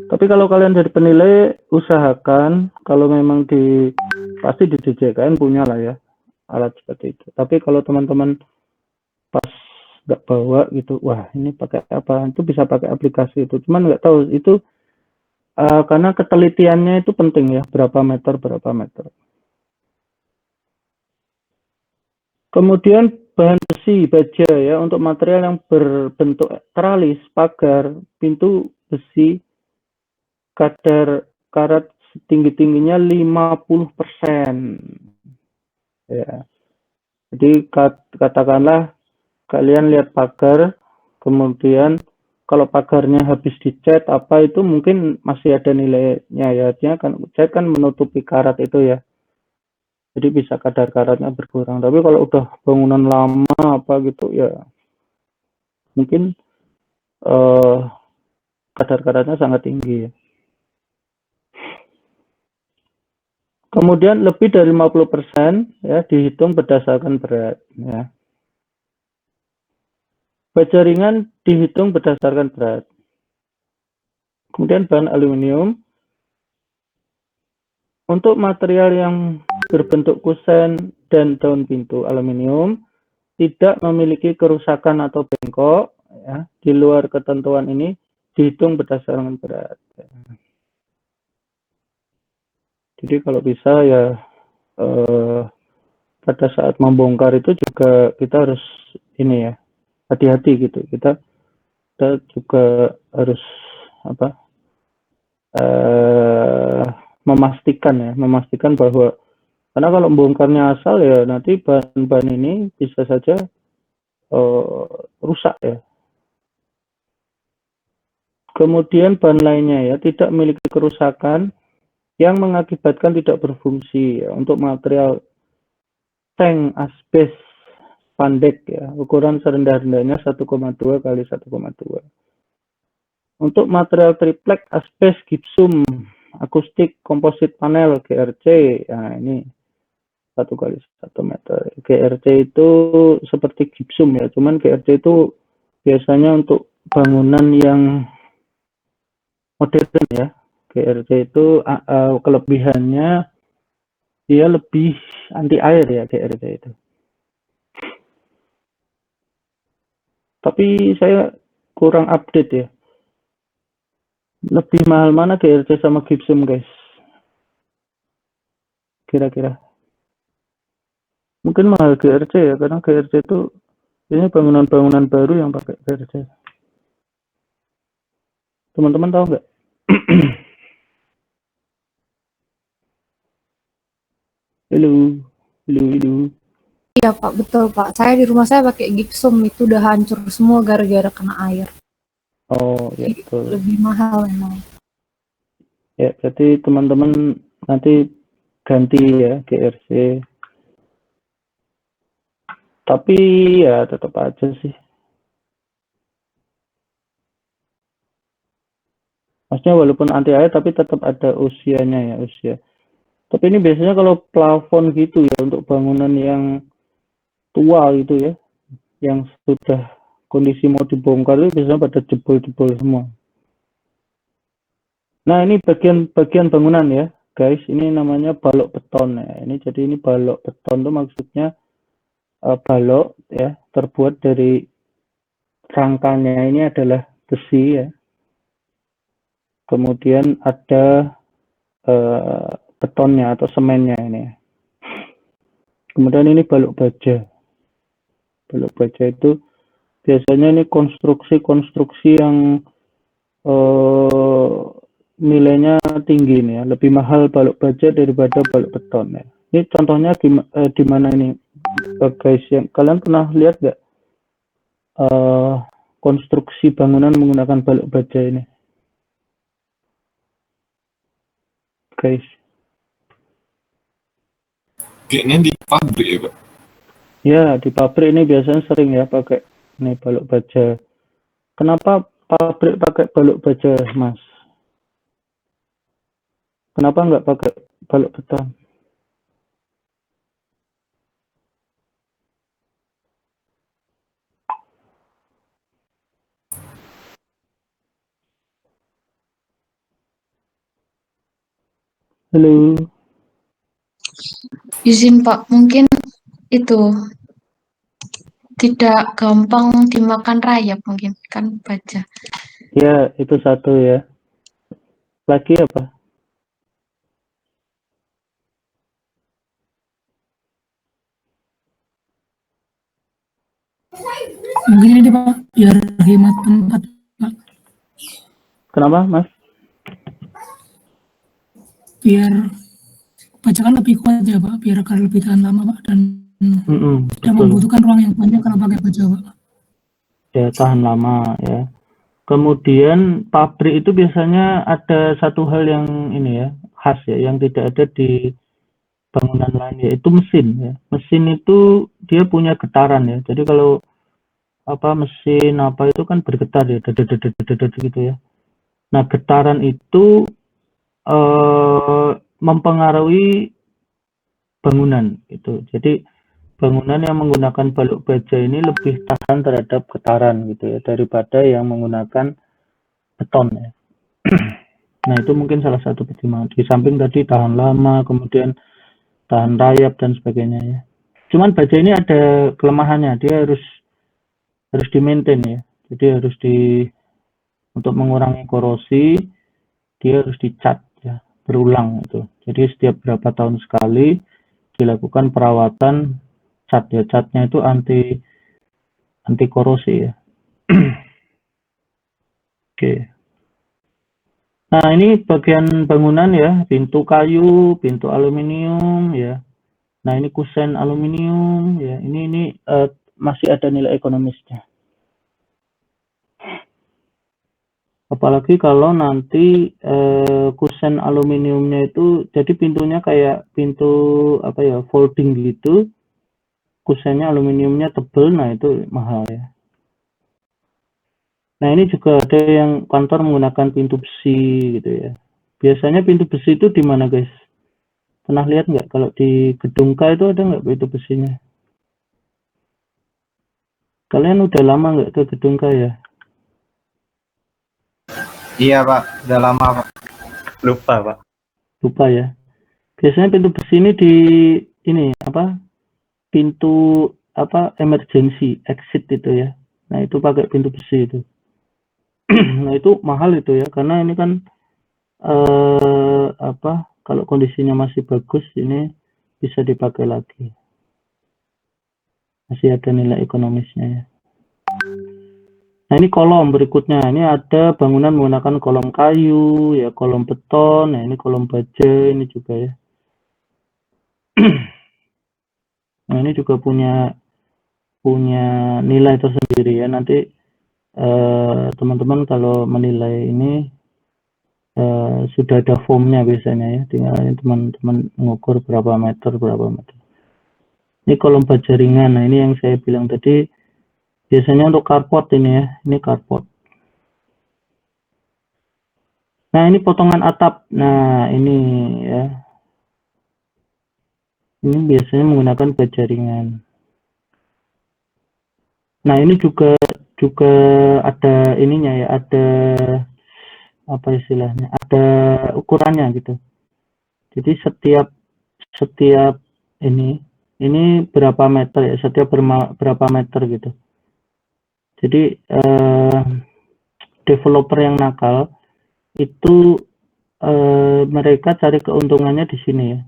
Tapi kalau kalian jadi penilai, usahakan kalau memang pasti di DJKN punya lah ya alat seperti itu. Tapi kalau teman-teman pas nggak bawa gitu, wah ini pakai apa? Itu bisa pakai aplikasi itu. Cuman nggak tahu itu karena ketelitiannya itu penting ya, berapa meter. Kemudian bahan besi, baja ya, untuk material yang berbentuk teralis, pagar, pintu besi, kadar karat tinggi-tingginya 50%. Ya. Jadi katakanlah kalian lihat pagar, kemudian kalau pagarnya habis dicat apa itu mungkin masih ada nilainya ya, artinya kan cat kan menutupi karat itu ya. Jadi bisa kadar karatnya berkurang. Tapi kalau udah bangunan lama apa gitu ya, mungkin kadar karatnya sangat tinggi ya. Kemudian lebih dari 50% ya dihitung berdasarkan berat ya. Baja ringan dihitung berdasarkan berat. Kemudian bahan aluminium. Untuk material yang berbentuk kusen dan daun pintu aluminium tidak memiliki kerusakan atau bengkok ya. Di luar ketentuan ini dihitung berdasarkan berat. Jadi kalau bisa ya pada saat membongkar itu juga kita harus ini ya, hati-hati gitu. Kita juga harus apa? Memastikan bahwa karena kalau membongkarnya asal ya nanti bahan-bahan ini bisa saja rusak ya. Kemudian bahan lainnya ya tidak memiliki kerusakan yang mengakibatkan tidak berfungsi ya. Untuk material tank asbes spandek ya, ukuran serendah-rendahnya 1,2 kali 1,2. Untuk material triplek asbes gipsum akustik komposit panel GRC, ya ini 1 kali 1 meter. GRC itu seperti gipsum ya, cuman GRC itu biasanya untuk bangunan yang modern ya. GRC itu kelebihannya dia lebih anti air ya, GRC itu. Tapi saya kurang update ya. Lebih mahal mana GRC sama gipsum guys? Kira-kira? Mungkin mahal GRC ya, karena GRC itu ini bangunan-bangunan baru yang pakai GRC. Teman-teman tahu nggak? Halo.
Iya Pak, betul Pak. Saya di rumah saya pakai gipsum, itu udah hancur semua gara-gara kena air.
Oh, ya betul.
Lebih mahal memang.
Ya, berarti teman-teman nanti ganti ya GRC. Tapi ya tetap aja sih. Maksudnya walaupun anti air tapi tetap ada usianya ya, usia. Tapi ini biasanya kalau plafon gitu ya, untuk bangunan yang tua gitu ya, yang sudah kondisi mau dibongkar itu biasanya pada jebol-jebol semua. Nah ini bagian bangunan ya guys, ini namanya balok beton ya. Ini jadi ini balok beton itu maksudnya balok ya, terbuat dari rangkanya ini adalah besi ya. Kemudian ada betonnya atau semennya ini. Kemudian ini balok baja. Balok baja itu biasanya ini konstruksi yang nilainya tinggi nih ya, lebih mahal balok baja daripada balok beton ya. Ini contohnya di mana ini guys, yang kalian pernah lihat nggak konstruksi bangunan menggunakan balok baja ini guys?
Kayaknya di pabrik ya Pak?
Ya di pabrik ini biasanya sering ya pakai ini balok baja. Kenapa pabrik pakai balok baja Mas? Kenapa nggak pakai balok beton? Halo.
Izin Pak, mungkin itu tidak gampang dimakan rayap mungkin kan baja.
Ya itu satu ya. Lagi apa?
Mungkin ini Pak, biar hemat tempat Pak.
Kenapa Mas?
Biar bajakan lebih kuat ya Pak, biar akan lebih tahan lama Pak, dan tidak membutuhkan ruang yang banyak kalau pakai baja Pak.
Ya tahan lama ya. Kemudian pabrik itu biasanya ada satu hal yang ini ya, khas ya, yang tidak ada di bangunan lain, yaitu mesin ya. Mesin itu dia punya getaran ya. Jadi kalau mesin itu kan bergetar ya, gitu ya. Nah getaran itu mempengaruhi bangunan itu. Jadi bangunan yang menggunakan balok baja ini lebih tahan terhadap getaran gitu ya, daripada yang menggunakan beton ya. Nah itu mungkin salah satu pertimbangan. Di samping tadi tahan lama, kemudian tahan rayap dan sebagainya ya. Cuman baja ini ada kelemahannya, dia harus di-maintain ya. Jadi harus untuk mengurangi korosi dia harus dicat ya, berulang itu. Jadi setiap berapa tahun sekali dilakukan perawatan cat ya. Catnya itu anti korosi ya. Oke. Nah, ini bagian bangunan ya, pintu kayu, pintu aluminium ya. Nah, ini kusen aluminium ya. Ini masih ada nilai ekonomisnya. Apalagi kalau nanti kusen aluminiumnya itu jadi pintunya kayak pintu apa ya, folding gitu. Kusennya aluminiumnya tebal, nah itu mahal ya. Nah, ini juga ada yang kantor menggunakan pintu besi gitu ya. Biasanya pintu besi itu di mana, guys? Pernah lihat nggak kalau di gedung K itu ada nggak pintu besinya? Kalian udah lama nggak ke gedung K ya?
Iya Pak, udah lama Pak.
Lupa Pak.
Lupa ya. Biasanya pintu besi ini ini apa? Pintu apa? Emergency exit itu ya. Nah, itu pakai pintu besi itu. Nah, itu mahal itu ya, karena ini kan apa? Kalau kondisinya masih bagus ini bisa dipakai lagi. Masih ada nilai ekonomisnya ya. Nah, ini kolom berikutnya. Ini ada bangunan menggunakan kolom kayu, ya kolom beton. Nah, ini kolom baja ini juga ya. Nah, ini juga punya nilai tersendiri ya. Nanti teman-teman kalau menilai ini sudah ada formnya biasanya ya. Tinggal teman-teman mengukur berapa meter. Ini kolom baja ringan. Nah, ini yang saya bilang tadi. Biasanya untuk carport ini ya, ini carport. Nah, ini potongan atap. Nah, ini ya. Ini biasanya menggunakan baja ringan. Nah, ini juga ada ininya ya, ada apa istilahnya? Ada ukurannya gitu. Jadi setiap ini berapa meter ya, setiap berapa meter gitu. Jadi developer yang nakal itu mereka cari keuntungannya di sini ya.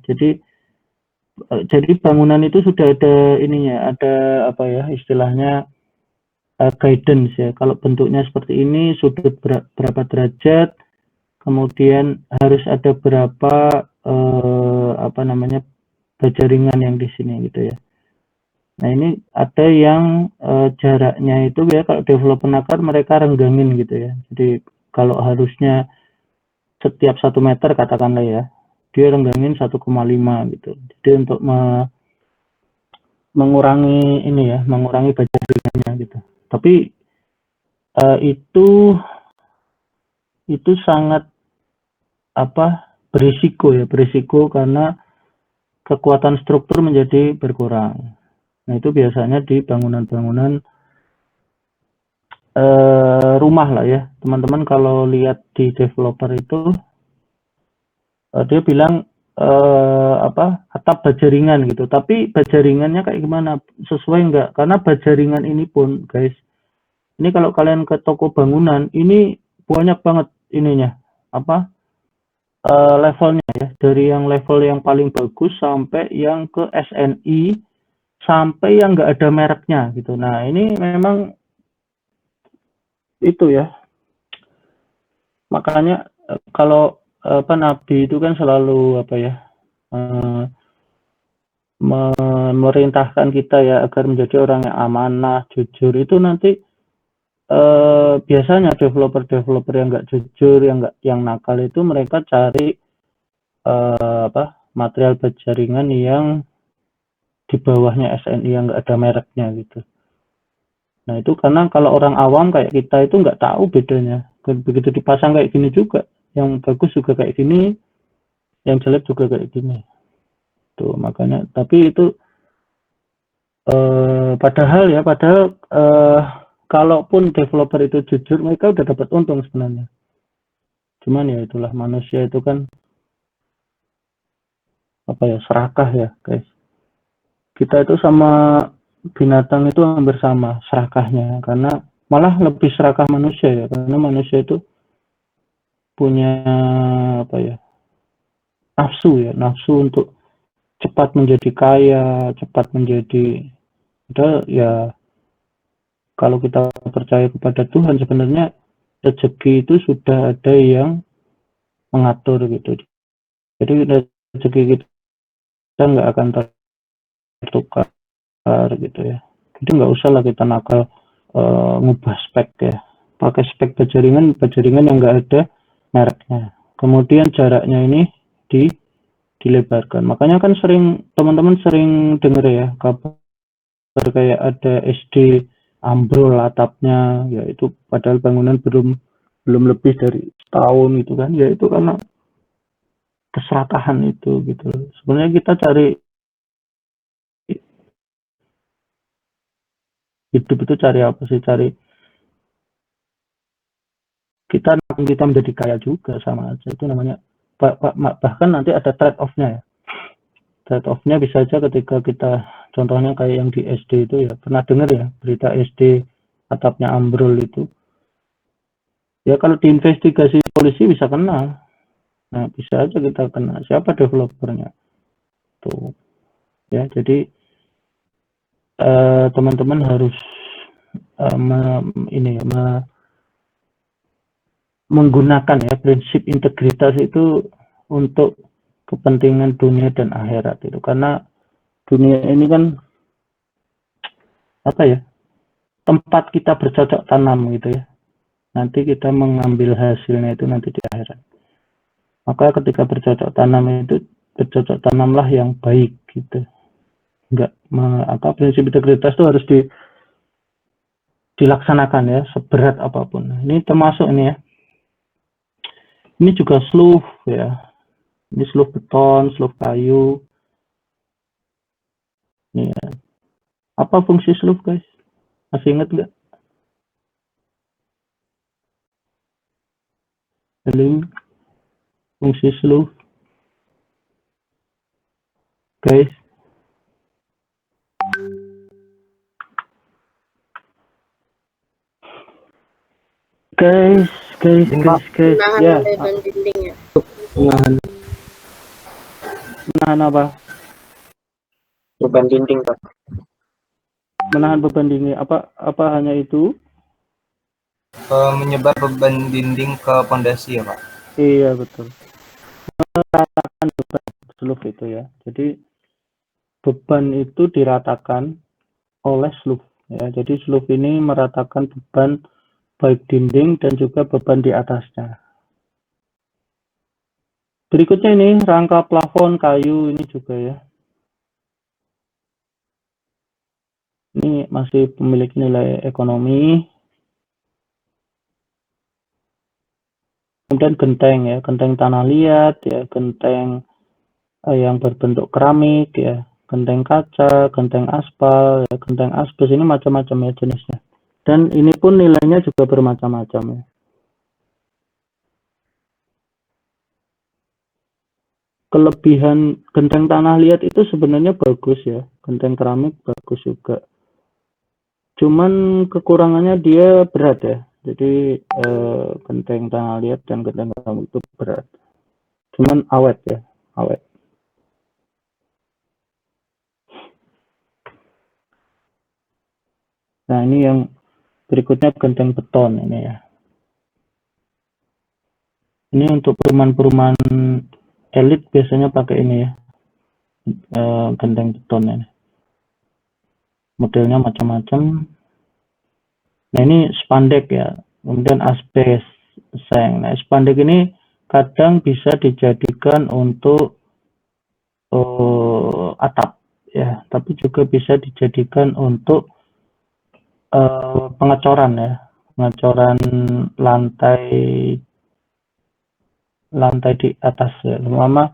Jadi bangunan itu sudah ada ininya, ada apa ya istilahnya guidance ya. Kalau bentuknya seperti ini, sudut berapa derajat, kemudian harus ada berapa apa namanya baja ringan yang di sini gitu ya. Nah, ini ada yang jaraknya itu ya, kalau developer nakal mereka renggangin gitu ya. Jadi kalau harusnya setiap 1 meter katakanlah ya, dia renggangin 1,5 gitu. Jadi untuk mengurangi ini ya, mengurangi baja ringannya gitu. Tapi itu sangat apa berisiko karena kekuatan struktur menjadi berkurang. Nah, itu biasanya di bangunan-bangunan rumah lah ya. Teman-teman kalau lihat di developer itu dia bilang atap baja ringan gitu. Tapi baja ringannya kayak gimana? Sesuai enggak? Karena baja ringan ini pun, guys, ini kalau kalian ke toko bangunan, ini banyak banget ininya. Levelnya ya. Dari yang level yang paling bagus sampai yang ke SNI, sampai yang nggak ada mereknya gitu. Nah, ini memang itu ya. Makanya kalau Nabi itu kan selalu memerintahkan kita ya agar menjadi orang yang amanah, jujur. Itu nanti biasanya developer yang nggak jujur, yang nakal itu mereka cari material baja ringan yang di bawahnya SNI yang nggak ada mereknya gitu. Nah, itu karena kalau orang awam kayak kita itu nggak tahu bedanya. Begitu dipasang kayak gini juga, yang bagus juga kayak gini, yang jelek juga kayak gini. Tuh, makanya, tapi itu padahal kalaupun developer itu jujur, mereka udah dapat untung sebenarnya. Cuman ya itulah, manusia itu kan serakah ya, guys. Kita itu sama binatang itu hampir sama serakahnya, karena malah lebih serakah manusia ya, karena manusia itu punya apa ya, nafsu untuk cepat menjadi kaya, cepat menjadi, padahal ya kalau kita percaya kepada Tuhan sebenarnya rezeki itu sudah ada yang mengatur gitu. Jadi rezeki kita nggak akan tertukar gitu ya. Jadi nggak usah lah kita nakal ngubah spek ya. Pakai spek bajaringan yang nggak ada mereknya. Kemudian jaraknya ini dilebarkan. Makanya kan teman-teman sering dengar ya kabar kayak ada SD ambrol atapnya, ya itu padahal bangunan belum lebih dari setahun itu kan, ya itu karena keserakahan itu gitu. Sebenarnya kita cari hidup itu cari apa sih? Cari kita menjadi kaya juga, sama aja itu namanya. Bahkan nanti ada trade off-nya ya. Trade off-nya bisa aja ketika kita contohnya kayak yang di SD itu ya, pernah dengar ya berita SD atapnya ambrol itu. Ya kalau diinvestigasi polisi bisa kena. Nah, bisa aja kita kena. Siapa developernya? Tuh. Ya, jadi teman-teman harus menggunakan ya prinsip integritas itu untuk kepentingan dunia dan akhirat itu, karena dunia ini kan apa ya, tempat kita bercocok tanam gitu ya, nanti kita mengambil hasilnya itu nanti di akhirat. Maka ketika bercocok tanamlah yang baik gitu, enggak prinsip integritas itu harus dilaksanakan ya seberat apapun. Ini termasuk ini ya, ini juga sluff ya. Ini sluff beton, sluff kayu. Ini ya. Apa fungsi sluff guys? Masih ingat nggak? Halo? Fungsi sluff. Guys. Guys. Ya. Menahan apa?
Beban dinding, Pak.
Menahan beban dinding. Apa hanya itu?
Menyebar beban dinding ke pondasi ya, Pak.
Iya, betul. Meratakan beban sluff itu ya. Jadi beban itu diratakan oleh sluff ya. Jadi sluff ini meratakan beban baik dinding dan juga beban di atasnya. Berikutnya ini rangka plafon kayu ini juga ya. Ini masih memiliki nilai ekonomi. Kemudian genteng ya, genteng tanah liat ya, genteng yang berbentuk keramik ya, genteng kaca, genteng aspal ya, genteng asbes, ini macam-macam ya jenisnya. Dan ini pun nilainya juga bermacam-macam ya. Kelebihan genteng tanah liat itu sebenarnya bagus ya, genteng keramik bagus juga. Cuman kekurangannya dia berat ya. Jadi genteng tanah liat dan genteng keramik itu berat. Cuman awet ya, awet. Nah ini yang berikutnya genteng beton ini ya. Ini untuk perumahan-perumahan elit biasanya pakai ini ya, genteng beton ini. Modelnya macam-macam. Nah ini spandek ya, kemudian asbes, seng. Nah spandek ini kadang bisa dijadikan untuk atap ya, tapi juga bisa dijadikan untuk pengecoran ya, pengecoran lantai di atas ya. Lama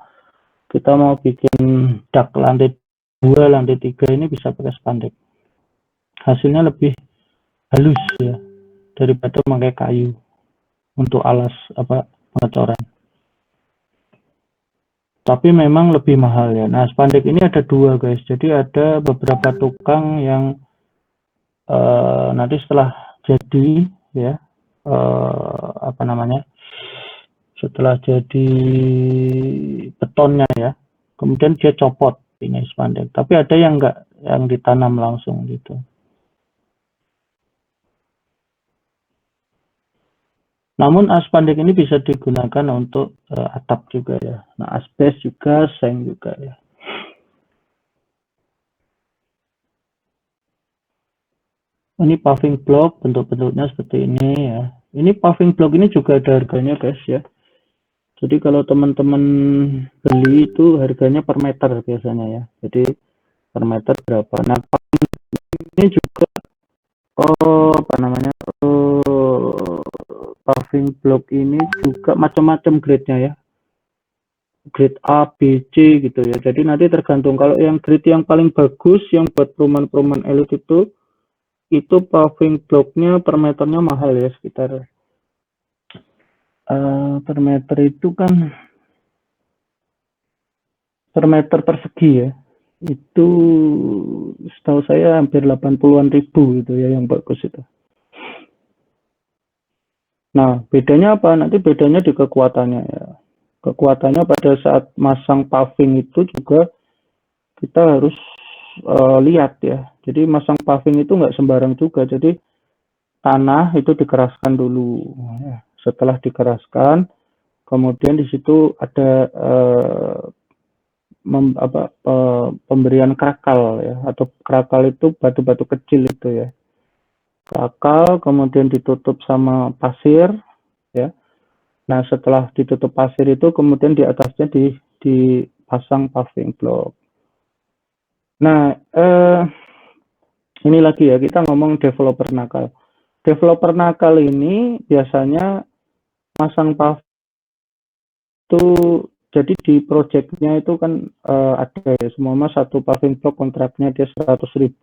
kita mau bikin dak lantai 2, lantai 3 ini bisa pakai spandek. Hasilnya lebih halus ya daripada memakai kayu untuk alas pengecoran. Tapi memang lebih mahal ya. Nah spandek ini ada 2 guys. Jadi ada beberapa tukang yang nanti setelah jadi ya apa namanya, setelah jadi betonnya ya, kemudian dia copot ini spandek, tapi ada yang enggak, yang ditanam langsung gitu. Namun spandek ini bisa digunakan untuk atap juga ya. Nah, asbes juga, seng juga ya. Ini paving block, bentuk-bentuknya seperti ini ya. Ini paving block ini juga ada harganya guys ya. Jadi kalau teman-teman beli itu harganya per meter biasanya ya. Jadi per meter berapa. Nah, ini juga apa namanya, paving block ini juga macam-macam grade-nya ya. Grade A, B, C gitu ya. Jadi nanti tergantung, kalau yang grade yang paling bagus yang buat perumahan-perumahan elit itu paving blocknya per meternya mahal ya, sekitar per meter itu kan per meter persegi ya, itu setahu saya hampir 80-an ribu gitu ya yang bagus itu. Nah, bedanya apa? Nanti bedanya di kekuatannya ya. Kekuatannya pada saat masang paving itu juga kita harus lihat ya. Jadi masang paving itu nggak sembarang juga. Jadi tanah itu dikeraskan dulu. Ya. Setelah dikeraskan, kemudian di situ ada pemberian krakal ya, atau krakal itu batu-batu kecil itu ya. Krakal kemudian ditutup sama pasir ya. Nah, setelah ditutup pasir itu kemudian di atasnya dipasang paving block. Nah, ini lagi ya, kita ngomong developer nakal. Developer nakal ini biasanya masang paving itu, jadi di projectnya itu kan ada ya, semua satu paving block kontraknya dia 100.000,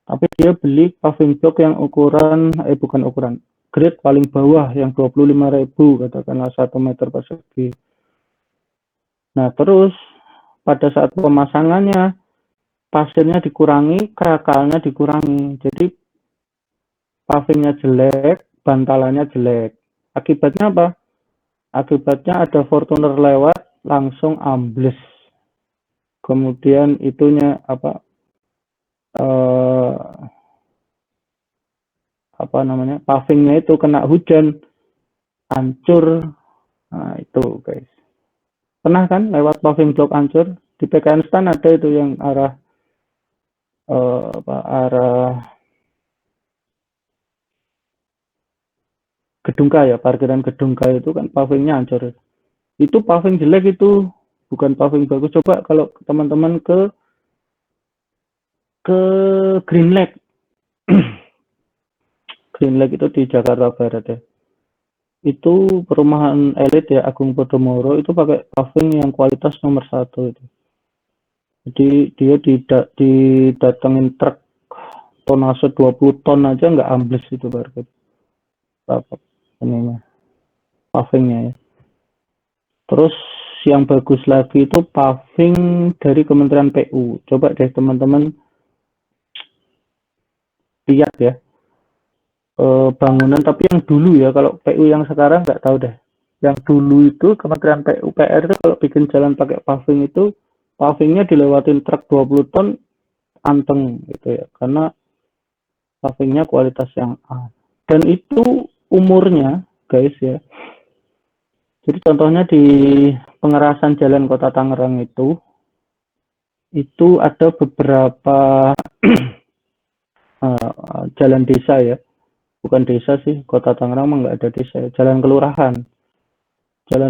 tapi dia beli paving block yang ukuran, bukan ukuran, grade paling bawah yang 25.000 katakanlah 1 meter persegi. Nah, terus pada saat pemasangannya pasirnya dikurangi, krakalnya dikurangi. Jadi pavingnya jelek, bantalannya jelek. Akibatnya apa? Akibatnya ada Fortuner lewat langsung ambles. Kemudian itunya apa namanya, pavingnya itu kena hujan, hancur. Nah, itu guys. Pernah kan lewat paving block hancur? Di PKN Stan ada itu yang arah arah Gedungka ya, parkiran Gedungka itu kan pavingnya hancur. Itu paving jelek itu, bukan paving bagus. Coba kalau teman-teman ke Green Lake. Green Lake itu di Jakarta Barat ya. Itu perumahan elit ya, Agung Podomoro, itu pakai paving yang kualitas nomor 1 itu. Jadi dia didatengin truk tonase 20 ton aja nggak ambles itu baru ininya, pavingnya ya. Terus yang bagus lagi itu paving dari Kementerian PU. Coba deh teman-teman lihat ya, bangunan tapi yang dulu ya, kalau PU yang sekarang nggak tahu deh. Yang dulu itu Kementerian PUPR itu kalau bikin jalan pakai paving itu, pavingnya dilewatin truk 20 ton anteng gitu ya, karena pavingnya kualitas yang A. Dan itu umurnya guys ya. Jadi contohnya di pengerasan jalan Kota Tangerang itu ada beberapa jalan desa ya, bukan desa sih, Kota Tangerang mah nggak ada desa ya. Jalan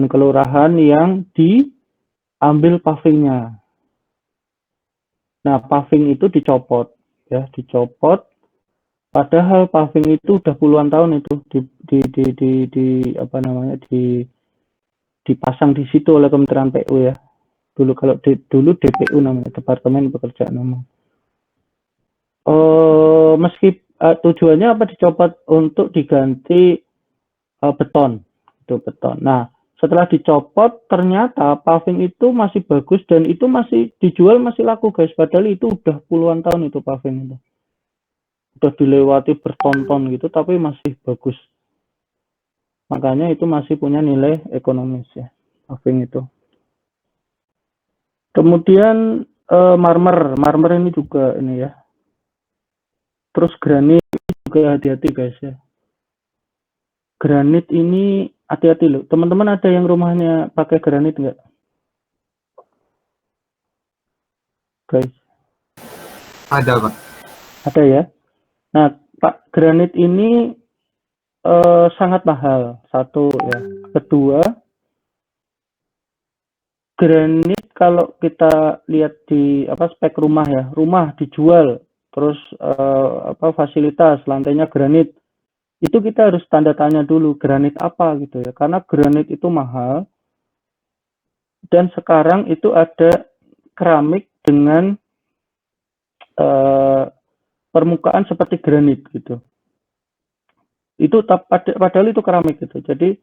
kelurahan yang diambil pavingnya. Nah, paving itu dicopot ya, dicopot. Padahal paving itu udah puluhan tahun itu dipasang di situ oleh Kementerian PU ya. Dulu kalau dulu DPU namanya, Departemen Pekerjaan Umum. Meski tujuannya apa dicopot, untuk diganti beton, itu beton. Nah, setelah dicopot ternyata paving itu masih bagus dan itu masih dijual, masih laku guys. Padahal itu udah puluhan tahun itu paving itu. udah dilewati bertonton gitu, tapi masih bagus. Makanya itu masih punya nilai ekonomis ya, paving itu. Kemudian marmer ini juga ini ya. Terus granit juga hati-hati guys ya. Granit ini hati-hati loh. Teman-teman ada yang rumahnya pakai granit nggak? Guys.
Ada, Pak.
Ada ya. Nah, Pak, granit ini sangat mahal. Satu ya. Kedua, granit kalau kita lihat di spek rumah ya, rumah dijual, terus fasilitas lantainya granit, itu kita harus tanda tanya dulu granit apa gitu ya, karena granit itu mahal. Dan sekarang itu ada keramik dengan permukaan seperti granit gitu. Itu padahal itu keramik gitu. Jadi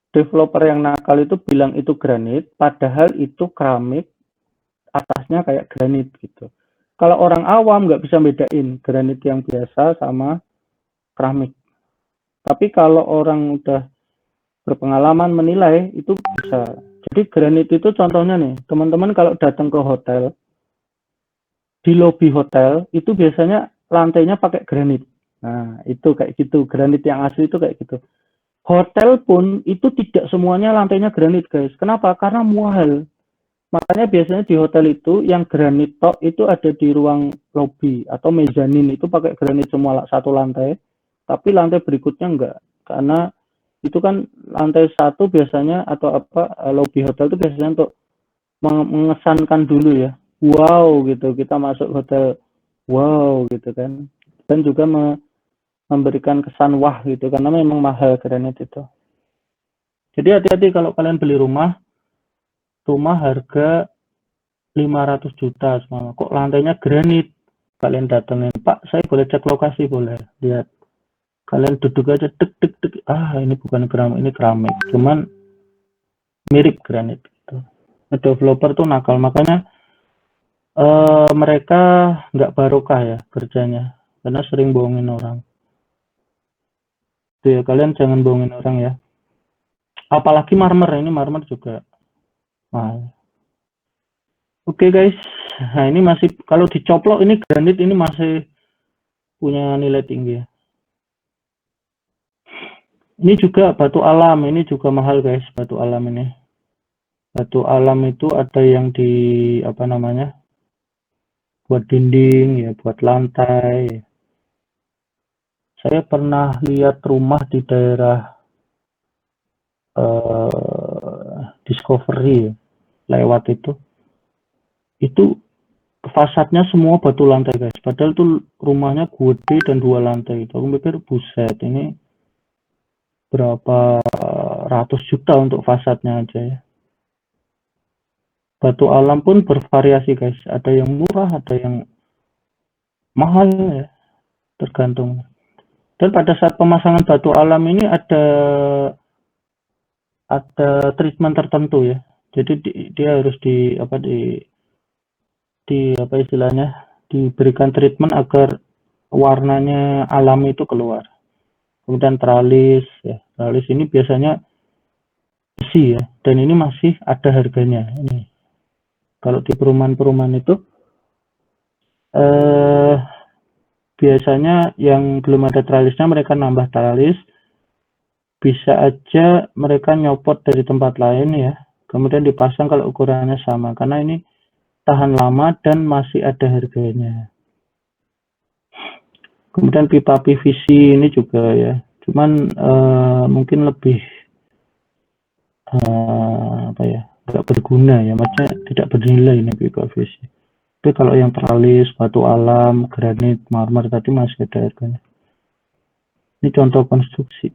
developer yang nakal itu bilang itu granit, padahal itu keramik, atasnya kayak granit gitu. Kalau orang awam nggak bisa bedain granit yang biasa sama keramik. Tapi kalau orang udah berpengalaman menilai, itu bisa. Jadi granit itu contohnya nih, teman-teman kalau datang ke hotel, di lobi hotel, itu biasanya lantainya pakai granit. Nah, itu kayak gitu, granit yang asli itu kayak gitu. Hotel pun itu tidak semuanya lantainya granit guys. Kenapa? Karena mahal. Makanya biasanya di hotel itu yang granit tok itu ada di ruang lobby atau mezanin, itu pakai granit semua satu lantai. Tapi lantai berikutnya enggak. Karena itu kan lantai satu biasanya atau lobby hotel itu biasanya untuk mengesankan dulu ya. Wow gitu, kita masuk hotel. Wow gitu kan. Dan juga memberikan kesan wah gitu, karena memang mahal granit itu. Jadi hati-hati kalau kalian beli rumah harga 500 juta semua. Kok lantainya granit? Kalian datengin, Pak, saya boleh cek lokasi? Boleh. Lihat. Kalian duduk aja, dek. Ini bukan keramik, ini keramik. Cuman mirip granit gitu. Developer tuh nakal, makanya mereka nggak barokah ya kerjanya, karena sering bohongin orang. Tuh ya, kalian jangan bohongin orang ya. Apalagi marmer, ini marmer juga mahal. Oke guys, nah ini masih, kalau dicoplok ini granit ini masih punya nilai tinggi ya. Ini juga batu alam, ini juga mahal guys, batu alam ini. Batu alam itu ada yang di buat dinding ya, buat lantai. Saya pernah lihat rumah di daerah Discovery, lewat itu fasadnya semua batu lantai guys, padahal tuh rumahnya gede dan 2 lantai. Aku mikir buset, ini berapa ratus juta untuk fasadnya aja ya. Batu alam pun bervariasi guys, ada yang murah, ada yang mahal ya, tergantung. Dan pada saat pemasangan batu alam ini ada treatment tertentu ya. Jadi dia harus diberikan treatment agar warnanya alami itu keluar. Kemudian tralis ya. Tralis ini biasanya besi ya, dan ini masih ada harganya ini. Kalau di perumahan-perumahan itu biasanya yang belum ada tralisnya mereka nambah tralis, bisa aja mereka nyopot dari tempat lain ya, kemudian dipasang kalau ukurannya sama, karena ini tahan lama dan masih ada harganya. Kemudian pipa PVC ini juga ya, cuman mungkin lebih nggak berguna ya, maksudnya tidak bernilai ini pipa PVC. Tapi kalau yang tralis, batu alam, granit, marmer tadi masih ada harganya. Ini contoh konstruksi.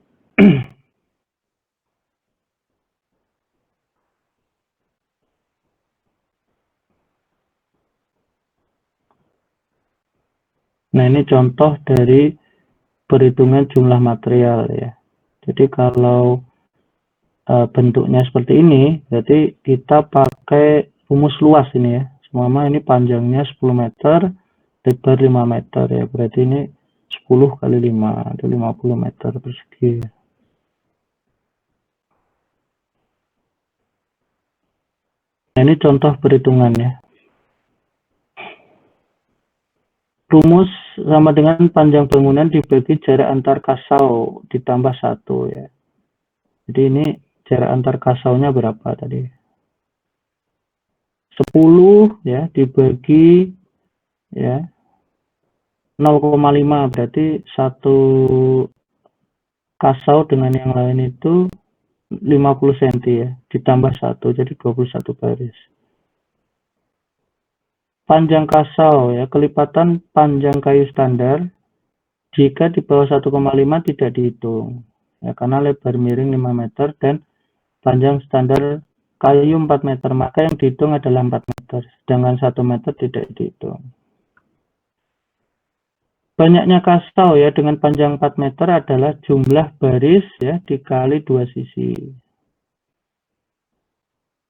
Nah, ini contoh dari perhitungan jumlah material ya. Jadi kalau bentuknya seperti ini, berarti kita pakai rumus luas ini ya. Semua ini panjangnya 10 meter, lebar 5 meter ya. Berarti ini 10 kali 5 itu 50 meter persegi. Nah, ini contoh perhitungannya. Rumus sama dengan panjang bangunan dibagi jarak antar kasau ditambah 1 ya. Jadi ini jarak antar kasaunya berapa tadi? 10 ya dibagi ya 0,5 berarti satu kasau dengan yang lain itu 50 cm ya, ditambah 1 jadi 21 baris. Panjang kasau ya, kelipatan panjang kayu standar jika di bawah 1,5 tidak dihitung ya, karena lebar miring 5 meter dan panjang standar kayu 4 meter, maka yang dihitung adalah 4 meter, sedangkan 1 meter tidak dihitung. Banyaknya kasau ya dengan panjang 4 meter adalah jumlah baris ya dikali 2 sisi.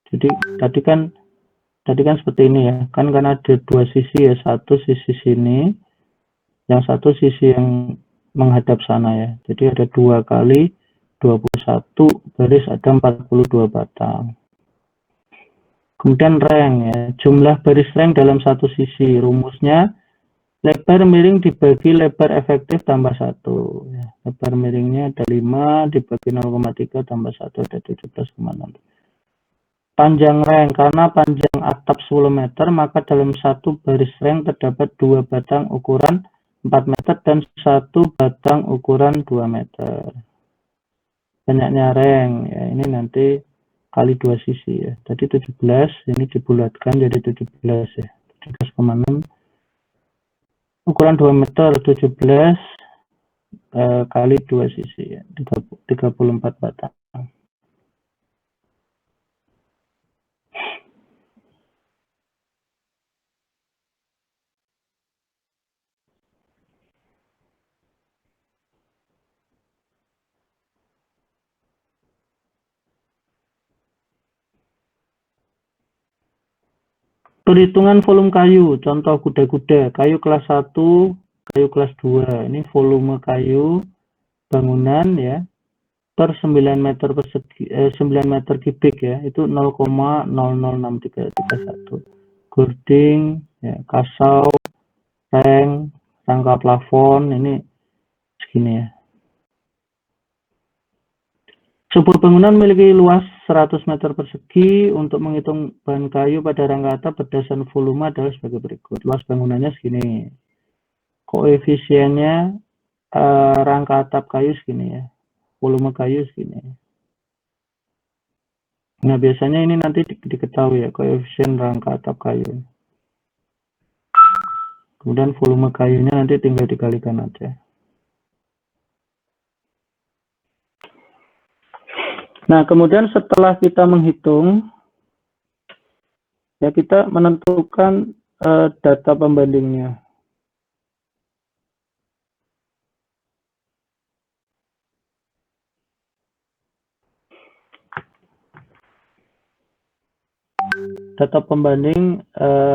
Jadi tadi kan seperti ini ya, kan karena ada 2 sisi ya, satu sisi sini, yang satu sisi yang menghadap sana ya. Jadi ada 2 kali 21 baris, ada 42 batang. Kemudian reng ya, jumlah baris reng dalam satu sisi, rumusnya lebar miring dibagi lebar efektif tambah 1 ya. Lebar miringnya ada 5 dibagi 0,3 tambah 1 ada 17,6. Panjang reng, karena panjang atap 10 meter maka dalam satu baris reng terdapat 2 batang ukuran 4 meter dan 1 batang ukuran 2 meter. Banyaknya reng ya, ini nanti kali 2 sisi ya. Tadi 17, ini dibulatkan jadi 17 ya. 17,6. Ukuran 2 meter 17 kali 2 sisi ya, 34 batang. Perhitungan volume kayu, contoh kuda-kuda, kayu kelas 1, kayu kelas 2. Ini volume kayu bangunan ya per 9 meter persegi 9 meter kubik ya, itu 0,006331. Gording ya, kasau, reng, rangka plafon ini segini ya. Sebuah bangunan memiliki luas 100 meter persegi. Untuk menghitung bahan kayu pada rangka atap berdasarkan volume adalah sebagai berikut. Luas bangunannya segini. Koefisiennya rangka atap kayu segini ya. Volume kayu segini. Nah, biasanya ini nanti diketahui ya, koefisien rangka atap kayu. Kemudian volume kayunya nanti tinggal dikalikan aja. Nah, kemudian setelah kita menghitung, ya kita menentukan data pembandingnya. Data pembanding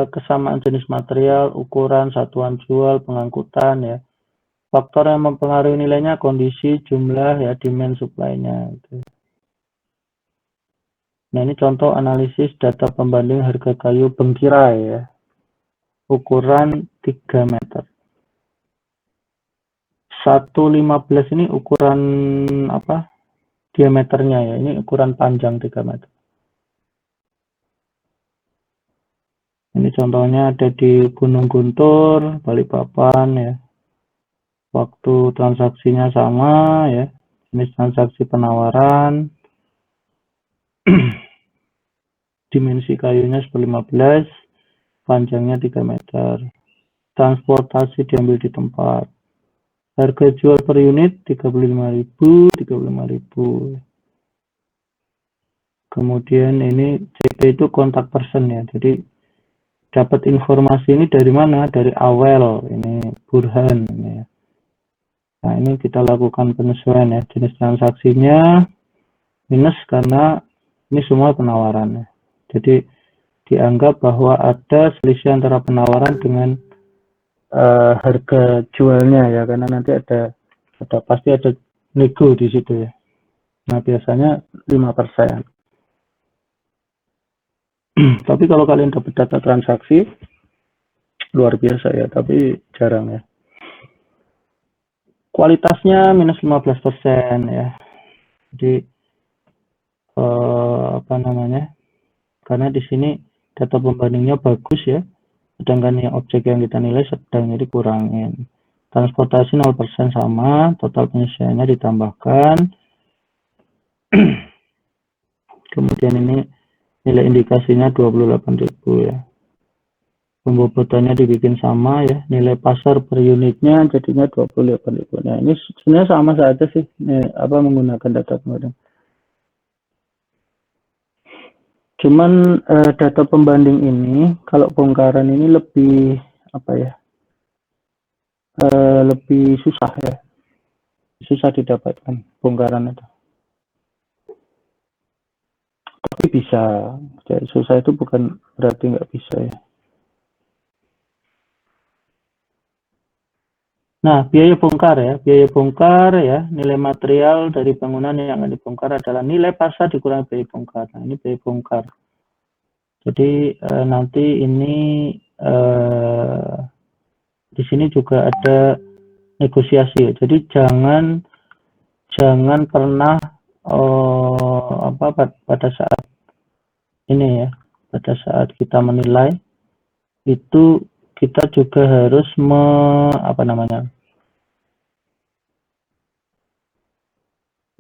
kesamaan jenis material, ukuran, satuan jual, pengangkutan ya. Faktor yang mempengaruhi nilainya kondisi, jumlah ya, demand supply-nya gitu. Nah, ini contoh analisis data pembanding harga kayu bengkirai ya. Ukuran 3 meter. 1,15 ini ukuran apa? Diameternya ya. Ini ukuran panjang 3 meter. Ini contohnya ada di Gunung Guntur, Balikpapan ya. Waktu transaksinya sama ya. Jenis transaksi penawaran. Dimensi kayunya 1/15, panjangnya 3 meter. Transportasi diambil di tempat. Harga jual per unit 35.000, 35.000. Kemudian ini CP itu kontak person ya. Jadi dapat informasi ini dari mana? Dari Awel, ini Burhan ya. Nah, ini kita lakukan penyesuaian ya. Jenis transaksinya minus karena ini semua penawaran ya. Jadi dianggap bahwa ada selisih antara penawaran dengan harga jualnya ya, karena nanti ada pasti ada nego di situ ya. Nah, biasanya 5%. Tapi kalau kalian dapat data transaksi luar biasa ya, tapi jarang ya. Kualitasnya minus 15% ya. Jadi apa namanya? Karena di sini data pembandingnya bagus ya. Sedangkan yang objek yang kita nilai sedang, jadi kurangin. Transportasi 0% sama, total penyesuaiannya ditambahkan. Kemudian ini nilai indikasinya 28.000 ya. Pembobotannya dibikin sama ya. Nilai pasar per unitnya jadinya 28.000. Nah, ini sebenarnya sama saja sih menggunakan data pembanding. Cuman data pembanding ini kalau bongkaran ini lebih lebih susah ya. Susah didapatkan bongkaran itu. Tapi bisa. Jadi susah itu bukan berarti nggak bisa ya. Nah, biaya bongkar ya, nilai material dari bangunan yang akan dibongkar adalah nilai pasar dikurangi biaya bongkar. Nah, ini biaya bongkar. Jadi nanti ini di sini juga ada negosiasi ya. Jadi jangan pernah pada saat ini ya, pada saat kita menilai itu kita juga harus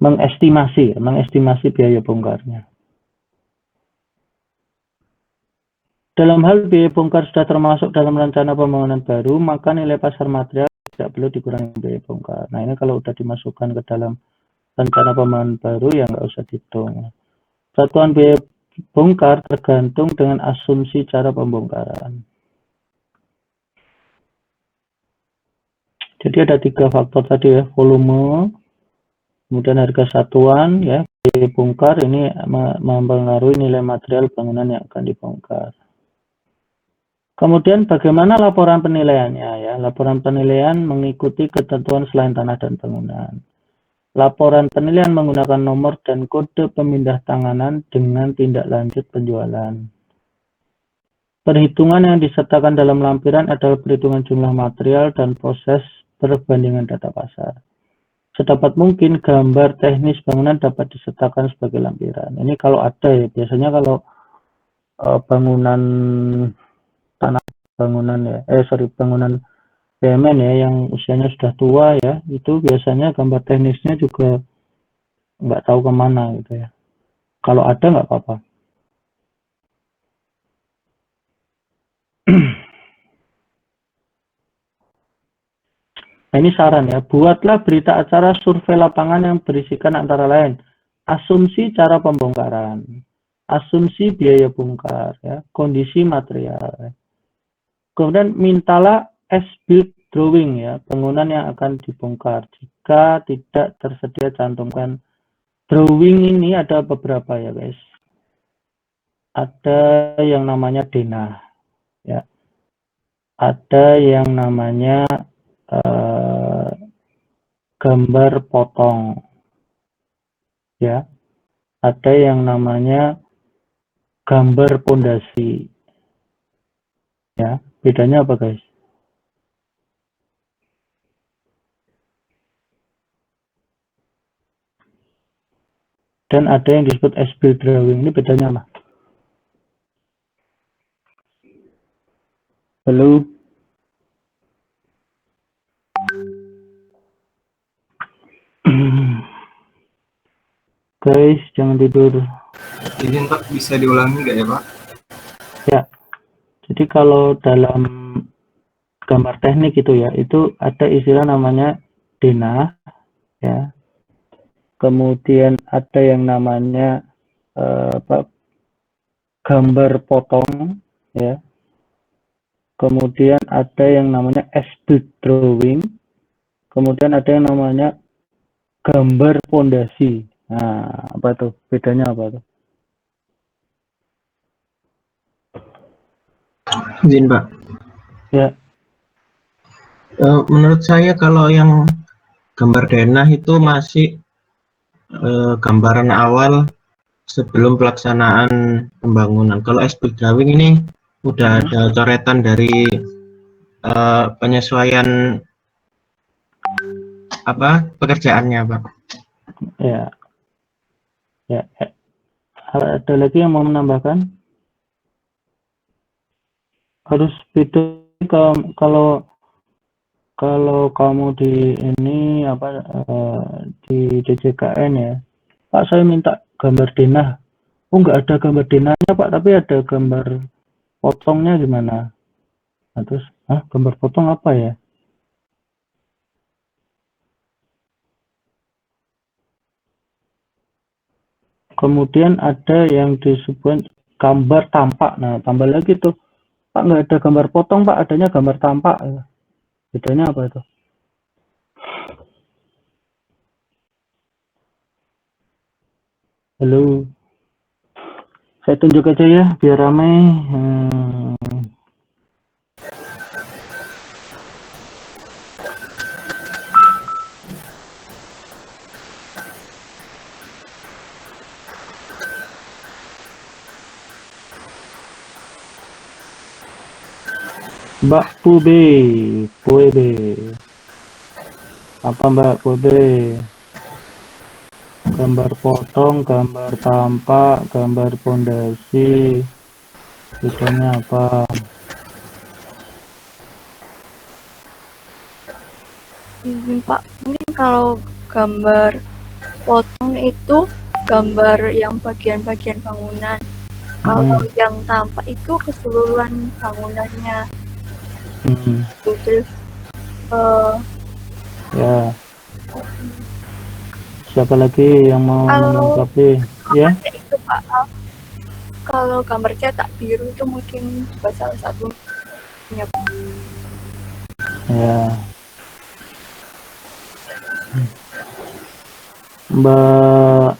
mengestimasi biaya bongkarnya. Dalam hal biaya bongkar sudah termasuk dalam rencana pembangunan baru, maka nilai pasar material tidak perlu dikurangi biaya bongkar. Nah, ini kalau sudah dimasukkan ke dalam rencana pembangunan baru ya nggak usah dihitung. Satuan biaya bongkar tergantung dengan asumsi cara pembongkaran. Jadi ada 3 faktor tadi ya, volume, kemudian harga satuan ya, biaya bongkar ini mempengaruhi nilai material bangunan yang akan dibongkar. Kemudian bagaimana laporan penilaiannya ya? Laporan penilaian mengikuti ketentuan selain tanah dan bangunan. Laporan penilaian menggunakan nomor dan kode pemindah tanganan dengan tindak lanjut penjualan. Perhitungan yang disertakan dalam lampiran adalah perhitungan jumlah material dan proses perbandingan data pasar. Sedapat mungkin gambar teknis bangunan dapat disertakan sebagai lampiran. Ini kalau ada ya, biasanya kalau bangunan BUMN ya yang usianya sudah tua ya, itu biasanya gambar teknisnya juga nggak tahu kemana gitu ya. Kalau ada nggak apa-apa. Nah, ini saran ya, buatlah berita acara survei lapangan yang berisikan antara lain asumsi cara pembongkaran, asumsi biaya bongkar, ya, kondisi material. Ya. Kemudian mintalah as-built drawing ya, bangunan yang akan dibongkar. Jika tidak tersedia cantumkan drawing ini ada beberapa ya guys. Ada yang namanya denah, ya. Ada yang namanya gambar potong, ya. Ada yang namanya gambar pondasi, ya. Bedanya apa guys? Dan ada yang disebut as-built drawing. Ini bedanya apa? Halo? Guys, jangan tidur.
Izin Pak, bisa diulangi nggak ya Pak?
Ya, jadi kalau dalam gambar teknik itu ya, itu ada istilah namanya denah, ya. Kemudian ada yang namanya gambar potong, ya. Kemudian ada yang namanya as-built drawing. Kemudian ada yang namanya gambar pondasi. Nah, apa tuh? Bedanya apa tuh?
Izin Pak.
Ya.
Menurut saya kalau yang gambar denah itu masih gambaran awal sebelum pelaksanaan pembangunan. Kalau explain drawing ini udah ada coretan dari penyesuaian pekerjaannya, Pak.
Ya. Ya. Ada lagi yang mau menambahkan? Harus beda kalau kamu di ini di DJKN ya, Pak, saya minta gambar denah. Oh, nggak ada gambar denahnya, Pak, tapi ada gambar potongnya gimana? Nah, terus, gambar potong apa ya? Kemudian ada yang disebut gambar tampak. Nah, tambah lagi tuh, Pak, nggak ada gambar potong, Pak, adanya gambar tampak. Bedanya apa itu? Halo, saya tunjuk aja ya biar ramai. Mbak Pube, apa Mbak Pube? Gambar potong, gambar tampak, gambar pondasi, bedanya apa?
Pak, mungkin kalau gambar potong itu gambar yang bagian-bagian bangunan. Kalau yang tampak itu keseluruhan bangunannya. Terus
ya. Siapa lagi yang mau menanggapi? Ya.
Itu Pak, kalau gambar cetak biru itu mungkin juga salah satunya.
Ya. Mbak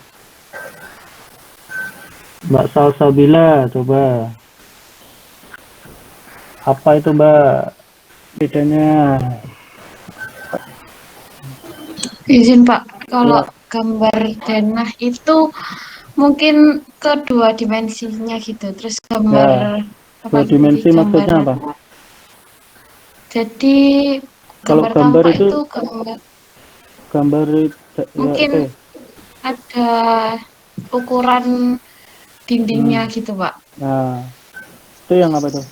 Salsabila, coba. Apa itu, Mbak? Bedanya?
Izin Pak, kalau gambar denah itu mungkin kedua dimensinya gitu. Terus gambar
dua dimensi maksudnya apa?
Jadi
kalau gambar itu gambar
mungkin ada ukuran dindingnya gitu, Pak.
Nah, itu yang apa tuh?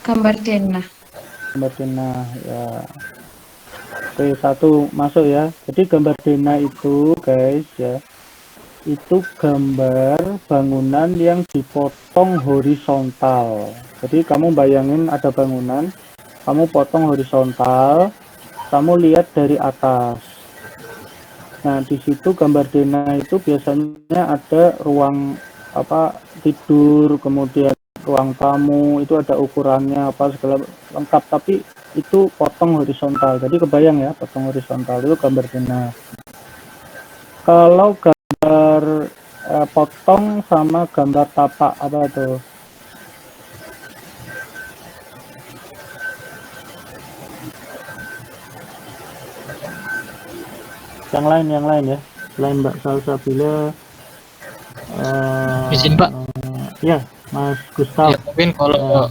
Gambar denah.
Gambar denah, ya. Oke, satu masuk ya. Jadi gambar denah itu, guys, ya, itu gambar bangunan yang dipotong horizontal. Jadi kamu bayangin ada bangunan, kamu potong horizontal, kamu lihat dari atas. Nah, di situ gambar denah itu biasanya ada ruang tidur, kemudian ruang tamu, itu ada ukurannya apa segala lengkap, tapi itu potong horizontal. Jadi kebayang ya, potong horizontal itu gambar denah. Kalau gambar potong sama gambar tapak apa tuh? Yang lain ya, selain Mbak Salsabila.
Izin Pak.
Ya, Mas Gustaf.
Ya, mungkin kalau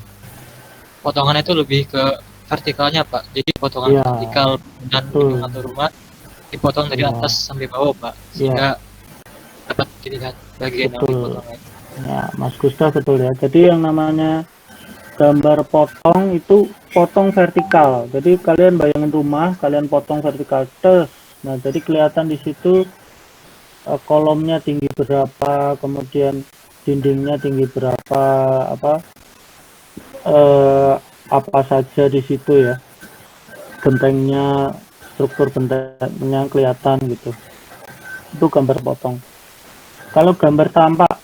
potongan itu lebih ke vertikalnya Pak. Jadi potongan vertikal dan gedung atau rumah dipotong dari atas sampai bawah Pak, sehingga dapat dilihat bagian yang dipotong.
Ya, Mas Gustaf betul ya. Jadi yang namanya gambar potong itu potong vertikal. Jadi kalian bayangin rumah, kalian potong vertikal terus. Nah, jadi kelihatan di situ kolomnya tinggi berapa, kemudian dindingnya tinggi berapa, apa saja di situ ya, gentengnya, struktur gentengnya kelihatan gitu. Itu gambar potong. Kalau gambar tampak,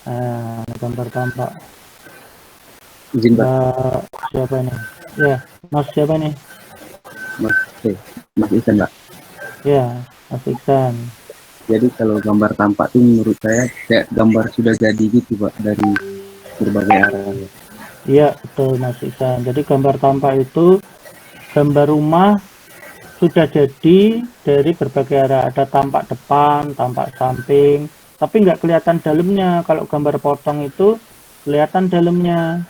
gambar tampak.
Izin Pak.
Siapa ini? Ya, Mas siapa nih?
Mas Iksan Pak.
Ya, Mas Iksan.
Jadi kalau gambar tampak itu menurut saya kayak gambar sudah jadi gitu Pak, dari berbagai arah.
Iya, betul Mas Iksan. Jadi gambar tampak itu gambar rumah sudah jadi dari berbagai arah, ada tampak depan, tampak samping, tapi nggak kelihatan dalamnya. Kalau gambar potong itu kelihatan dalamnya,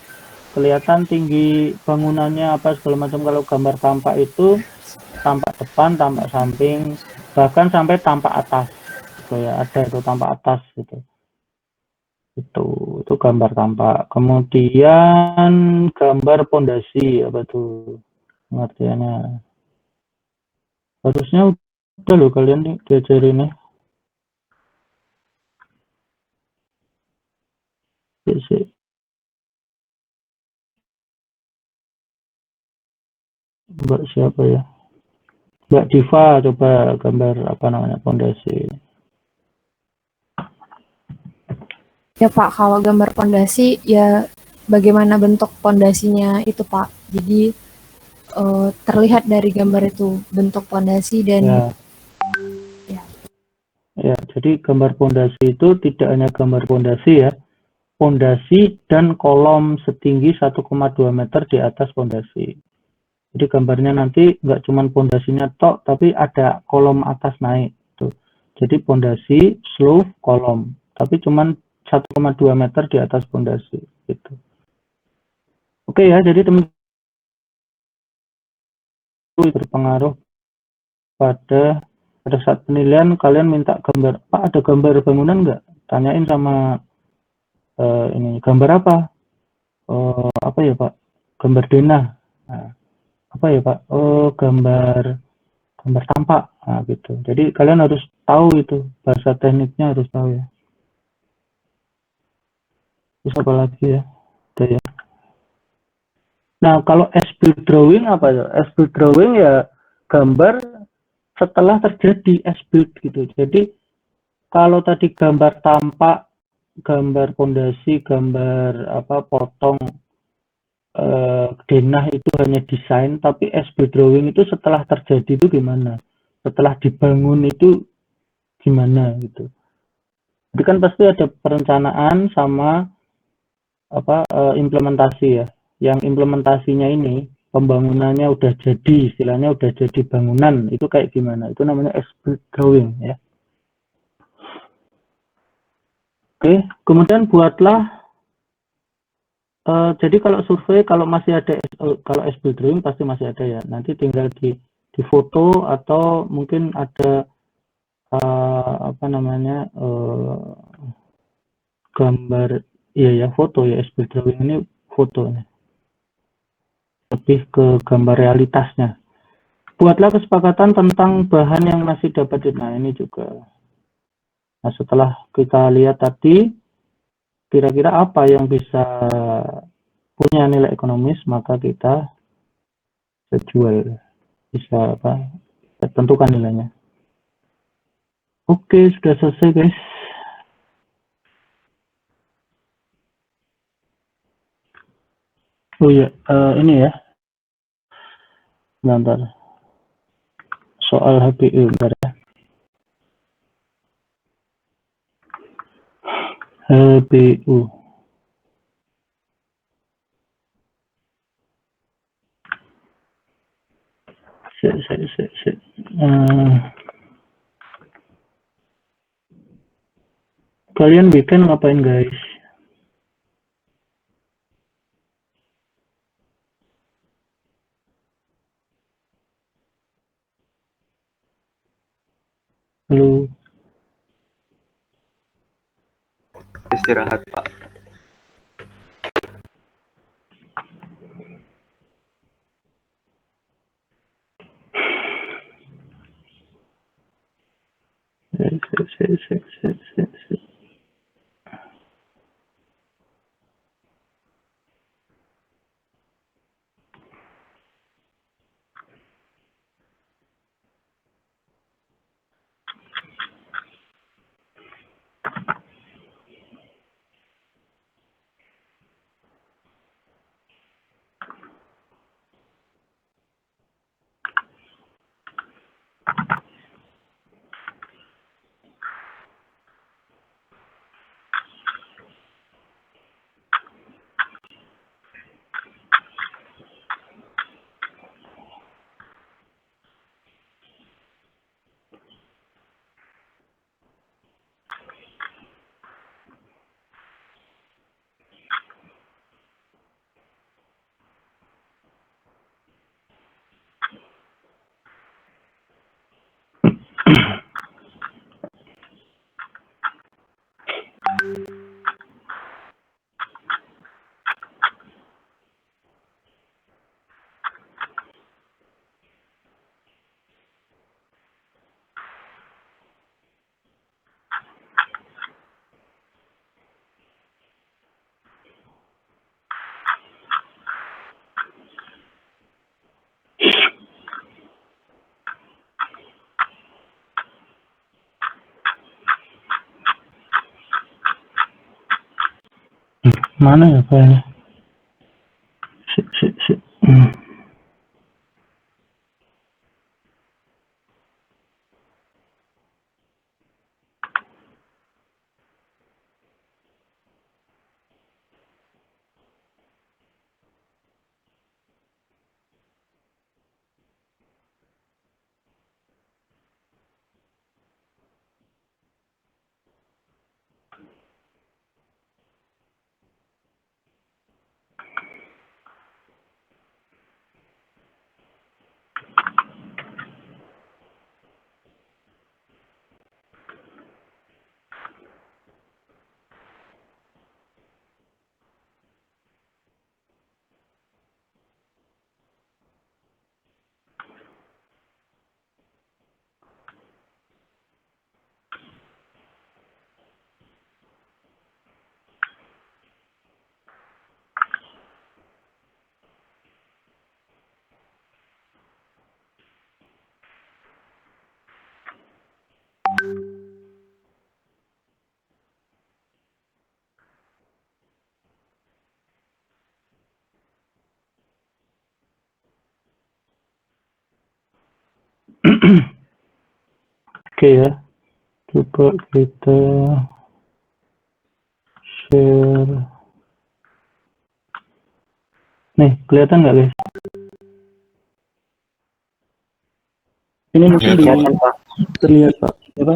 kelihatan tinggi bangunannya apa segala macam. Kalau gambar tampak itu tampak depan, tampak samping, bahkan sampai tampak atas. Gitu ya, ada itu tampak atas gitu. Itu gambar tampak. Kemudian gambar pondasi apa tuh pengertiannya? Harusnya udah loh kalian nih diajarin nih. Mbak siapa ya? Mbak Diva coba gambar apa namanya pondasi.
Ya Pak, kalau gambar pondasi ya bagaimana bentuk pondasinya itu Pak. Jadi terlihat dari gambar itu bentuk pondasi dan
Ya. Ya, jadi gambar pondasi itu tidak hanya gambar pondasi ya. Pondasi dan kolom setinggi 1,2 meter di atas pondasi. Jadi gambarnya nanti nggak cuma pondasinya tok, tapi ada kolom atas naik. Tuh. Jadi pondasi, slope, kolom. Tapi cuma 1,2 meter di atas pondasi. Gitu. Oke ya, jadi teman-teman berpengaruh pada saat penilaian kalian minta gambar, Pak ada gambar bangunan nggak? Tanyain sama ini gambar apa? Apa ya Pak? Gambar denah. Nah, apa ya Pak? Oh gambar tampak. Nah, gitu. Jadi kalian harus tahu itu bahasa tekniknya harus tahu ya. Terus apa lagi ya? Udah ya. Nah kalau as-built drawing apa ya? As-built drawing ya gambar setelah terjadi as-built gitu. Jadi kalau tadi gambar tampak, gambar pondasi, gambar apa potong denah itu hanya desain, tapi as-built drawing itu setelah terjadi itu gimana? Setelah dibangun itu gimana gitu. Jadi kan pasti ada perencanaan sama apa implementasi ya. Yang implementasinya ini pembangunannya udah jadi, istilahnya udah jadi bangunan, itu kayak gimana? Itu namanya as-built drawing ya. Oke, kemudian buatlah jadi kalau survei kalau masih ada kalau as-built drawing pasti masih ada ya. Nanti tinggal di foto atau mungkin ada apa namanya gambar ya foto ya as-built drawing ini fotonya. Lebih ke gambar realitasnya. Buatlah kesepakatan tentang bahan yang masih dapat nah ini juga. Nah, setelah kita lihat tadi kira-kira apa yang bisa punya nilai ekonomis, maka kita jual, bisa apa? Kita tentukan nilainya. Oke, sudah selesai guys. Oh iya, ini ya. Bentar. Soal HPU, bentar ya. HPU. Kalian weekend ngapain guys? Halo.
Istirahat Pak.
Mana ya filenya? Oke ya, coba kita share. Nih, kelihatan nggak guys? Ini mungkin terlihat Pak. Apa?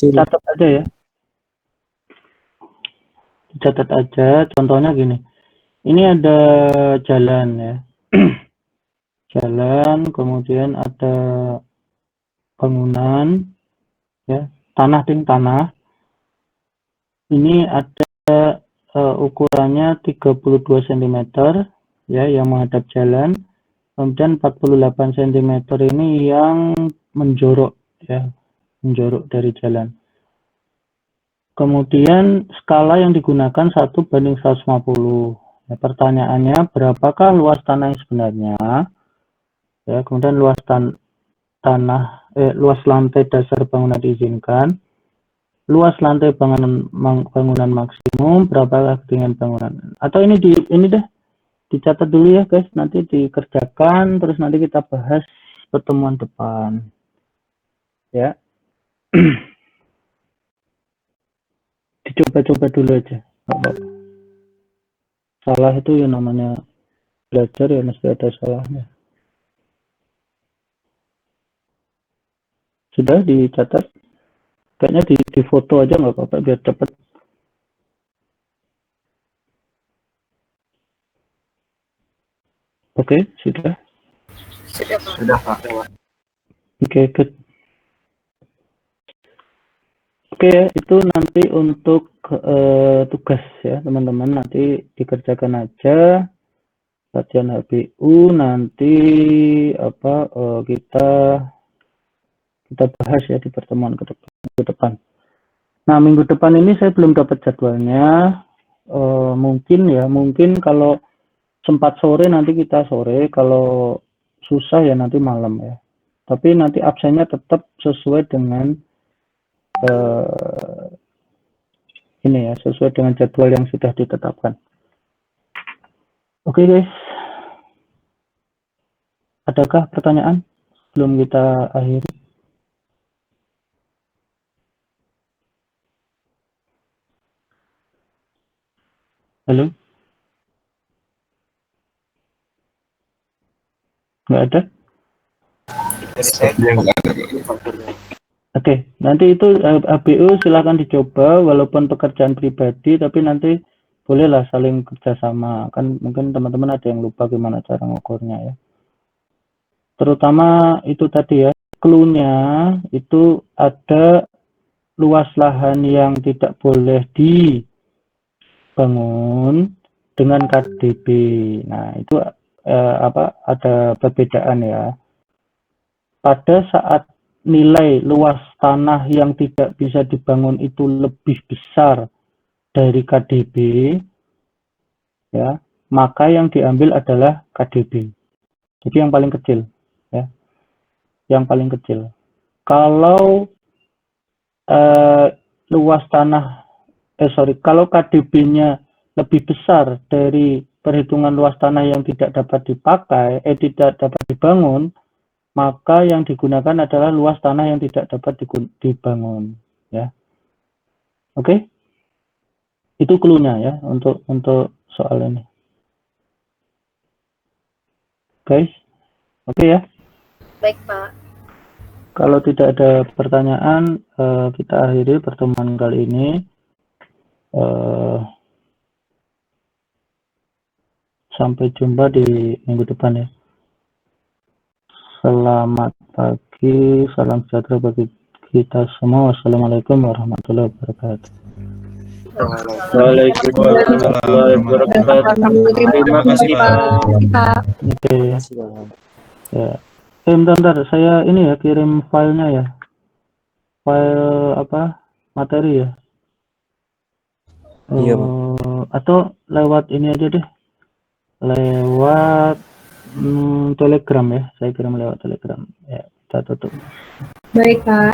Catat aja ya. Catat aja. Contohnya gini. Ini ada jalan ya. Jalan, kemudian ada bangunan, ya, tanah. Ini ada ukurannya 32 cm, ya, yang menghadap jalan. Kemudian 48 cm ini yang menjorok, ya, menjorok dari jalan. Kemudian skala yang digunakan 1:150. Ya, pertanyaannya, berapakah luas tanah yang sebenarnya? Ya, kemudian luas luas lantai dasar bangunan diizinkan, luas lantai bangunan maksimum, berapa ketinggian bangunan. Atau ini deh dicatat dulu ya guys, nanti dikerjakan, terus nanti kita bahas pertemuan depan. Ya. Dicoba-coba dulu aja. Salah itu ya namanya belajar, ya mesti ada salahnya. Sudah dicatat? Kayaknya di foto aja nggak apa-apa biar cepat. Oke, sudah?
Sudah Pak.
Oke, good. Oke, itu nanti untuk tugas ya teman-teman, nanti dikerjakan aja latihan HBU, nanti apa kita bahas ya di pertemuan ke depan. Nah, minggu depan ini saya belum dapat jadwalnya. Mungkin kalau sempat sore nanti kita sore, kalau susah ya nanti malam ya. Tapi nanti absennya tetap sesuai dengan ini ya, sesuai dengan jadwal yang sudah ditetapkan. Oke guys. Adakah pertanyaan sebelum kita akhiri? Halo? Nggak ada? Oke, nanti itu HBU silakan dicoba, walaupun pekerjaan pribadi, tapi nanti bolehlah saling kerjasama. Kan mungkin teman-teman ada yang lupa gimana cara ngukurnya ya. Terutama itu tadi ya, clue-nya itu ada luas lahan yang tidak boleh dibangun dengan KDB. Nah, itu ada perbedaan ya. Pada saat nilai luas tanah yang tidak bisa dibangun itu lebih besar dari KDB, ya, maka yang diambil adalah KDB. Jadi yang paling kecil, ya, yang paling kecil. Kalau luas tanah, kalau KDB-nya lebih besar dari perhitungan luas tanah yang tidak dapat dipakai, tidak dapat dibangun, maka yang digunakan adalah luas tanah yang tidak dapat dibangun, ya. Oke? Itu clue-nya ya untuk soal ini. Guys, oke ya?
Baik, Pak.
Kalau tidak ada pertanyaan, kita akhiri pertemuan kali ini. Sampai jumpa di minggu depan ya. Selamat pagi, salam sejahtera bagi kita semua. Wassalamualaikum warahmatullahi wabarakatuh.
Waalaikumsalam warahmatullahi wabarakatuh. Terima kasih Pak.
Oke. Ya. Bentar, saya ini ya kirim filenya ya. File apa? Materi ya.
Iya, Pak.
Atau lewat ini aja deh. Lewat Telegram ya. Saya kirim lewat Telegram. Ya, kita tutup.
Baik, Pak.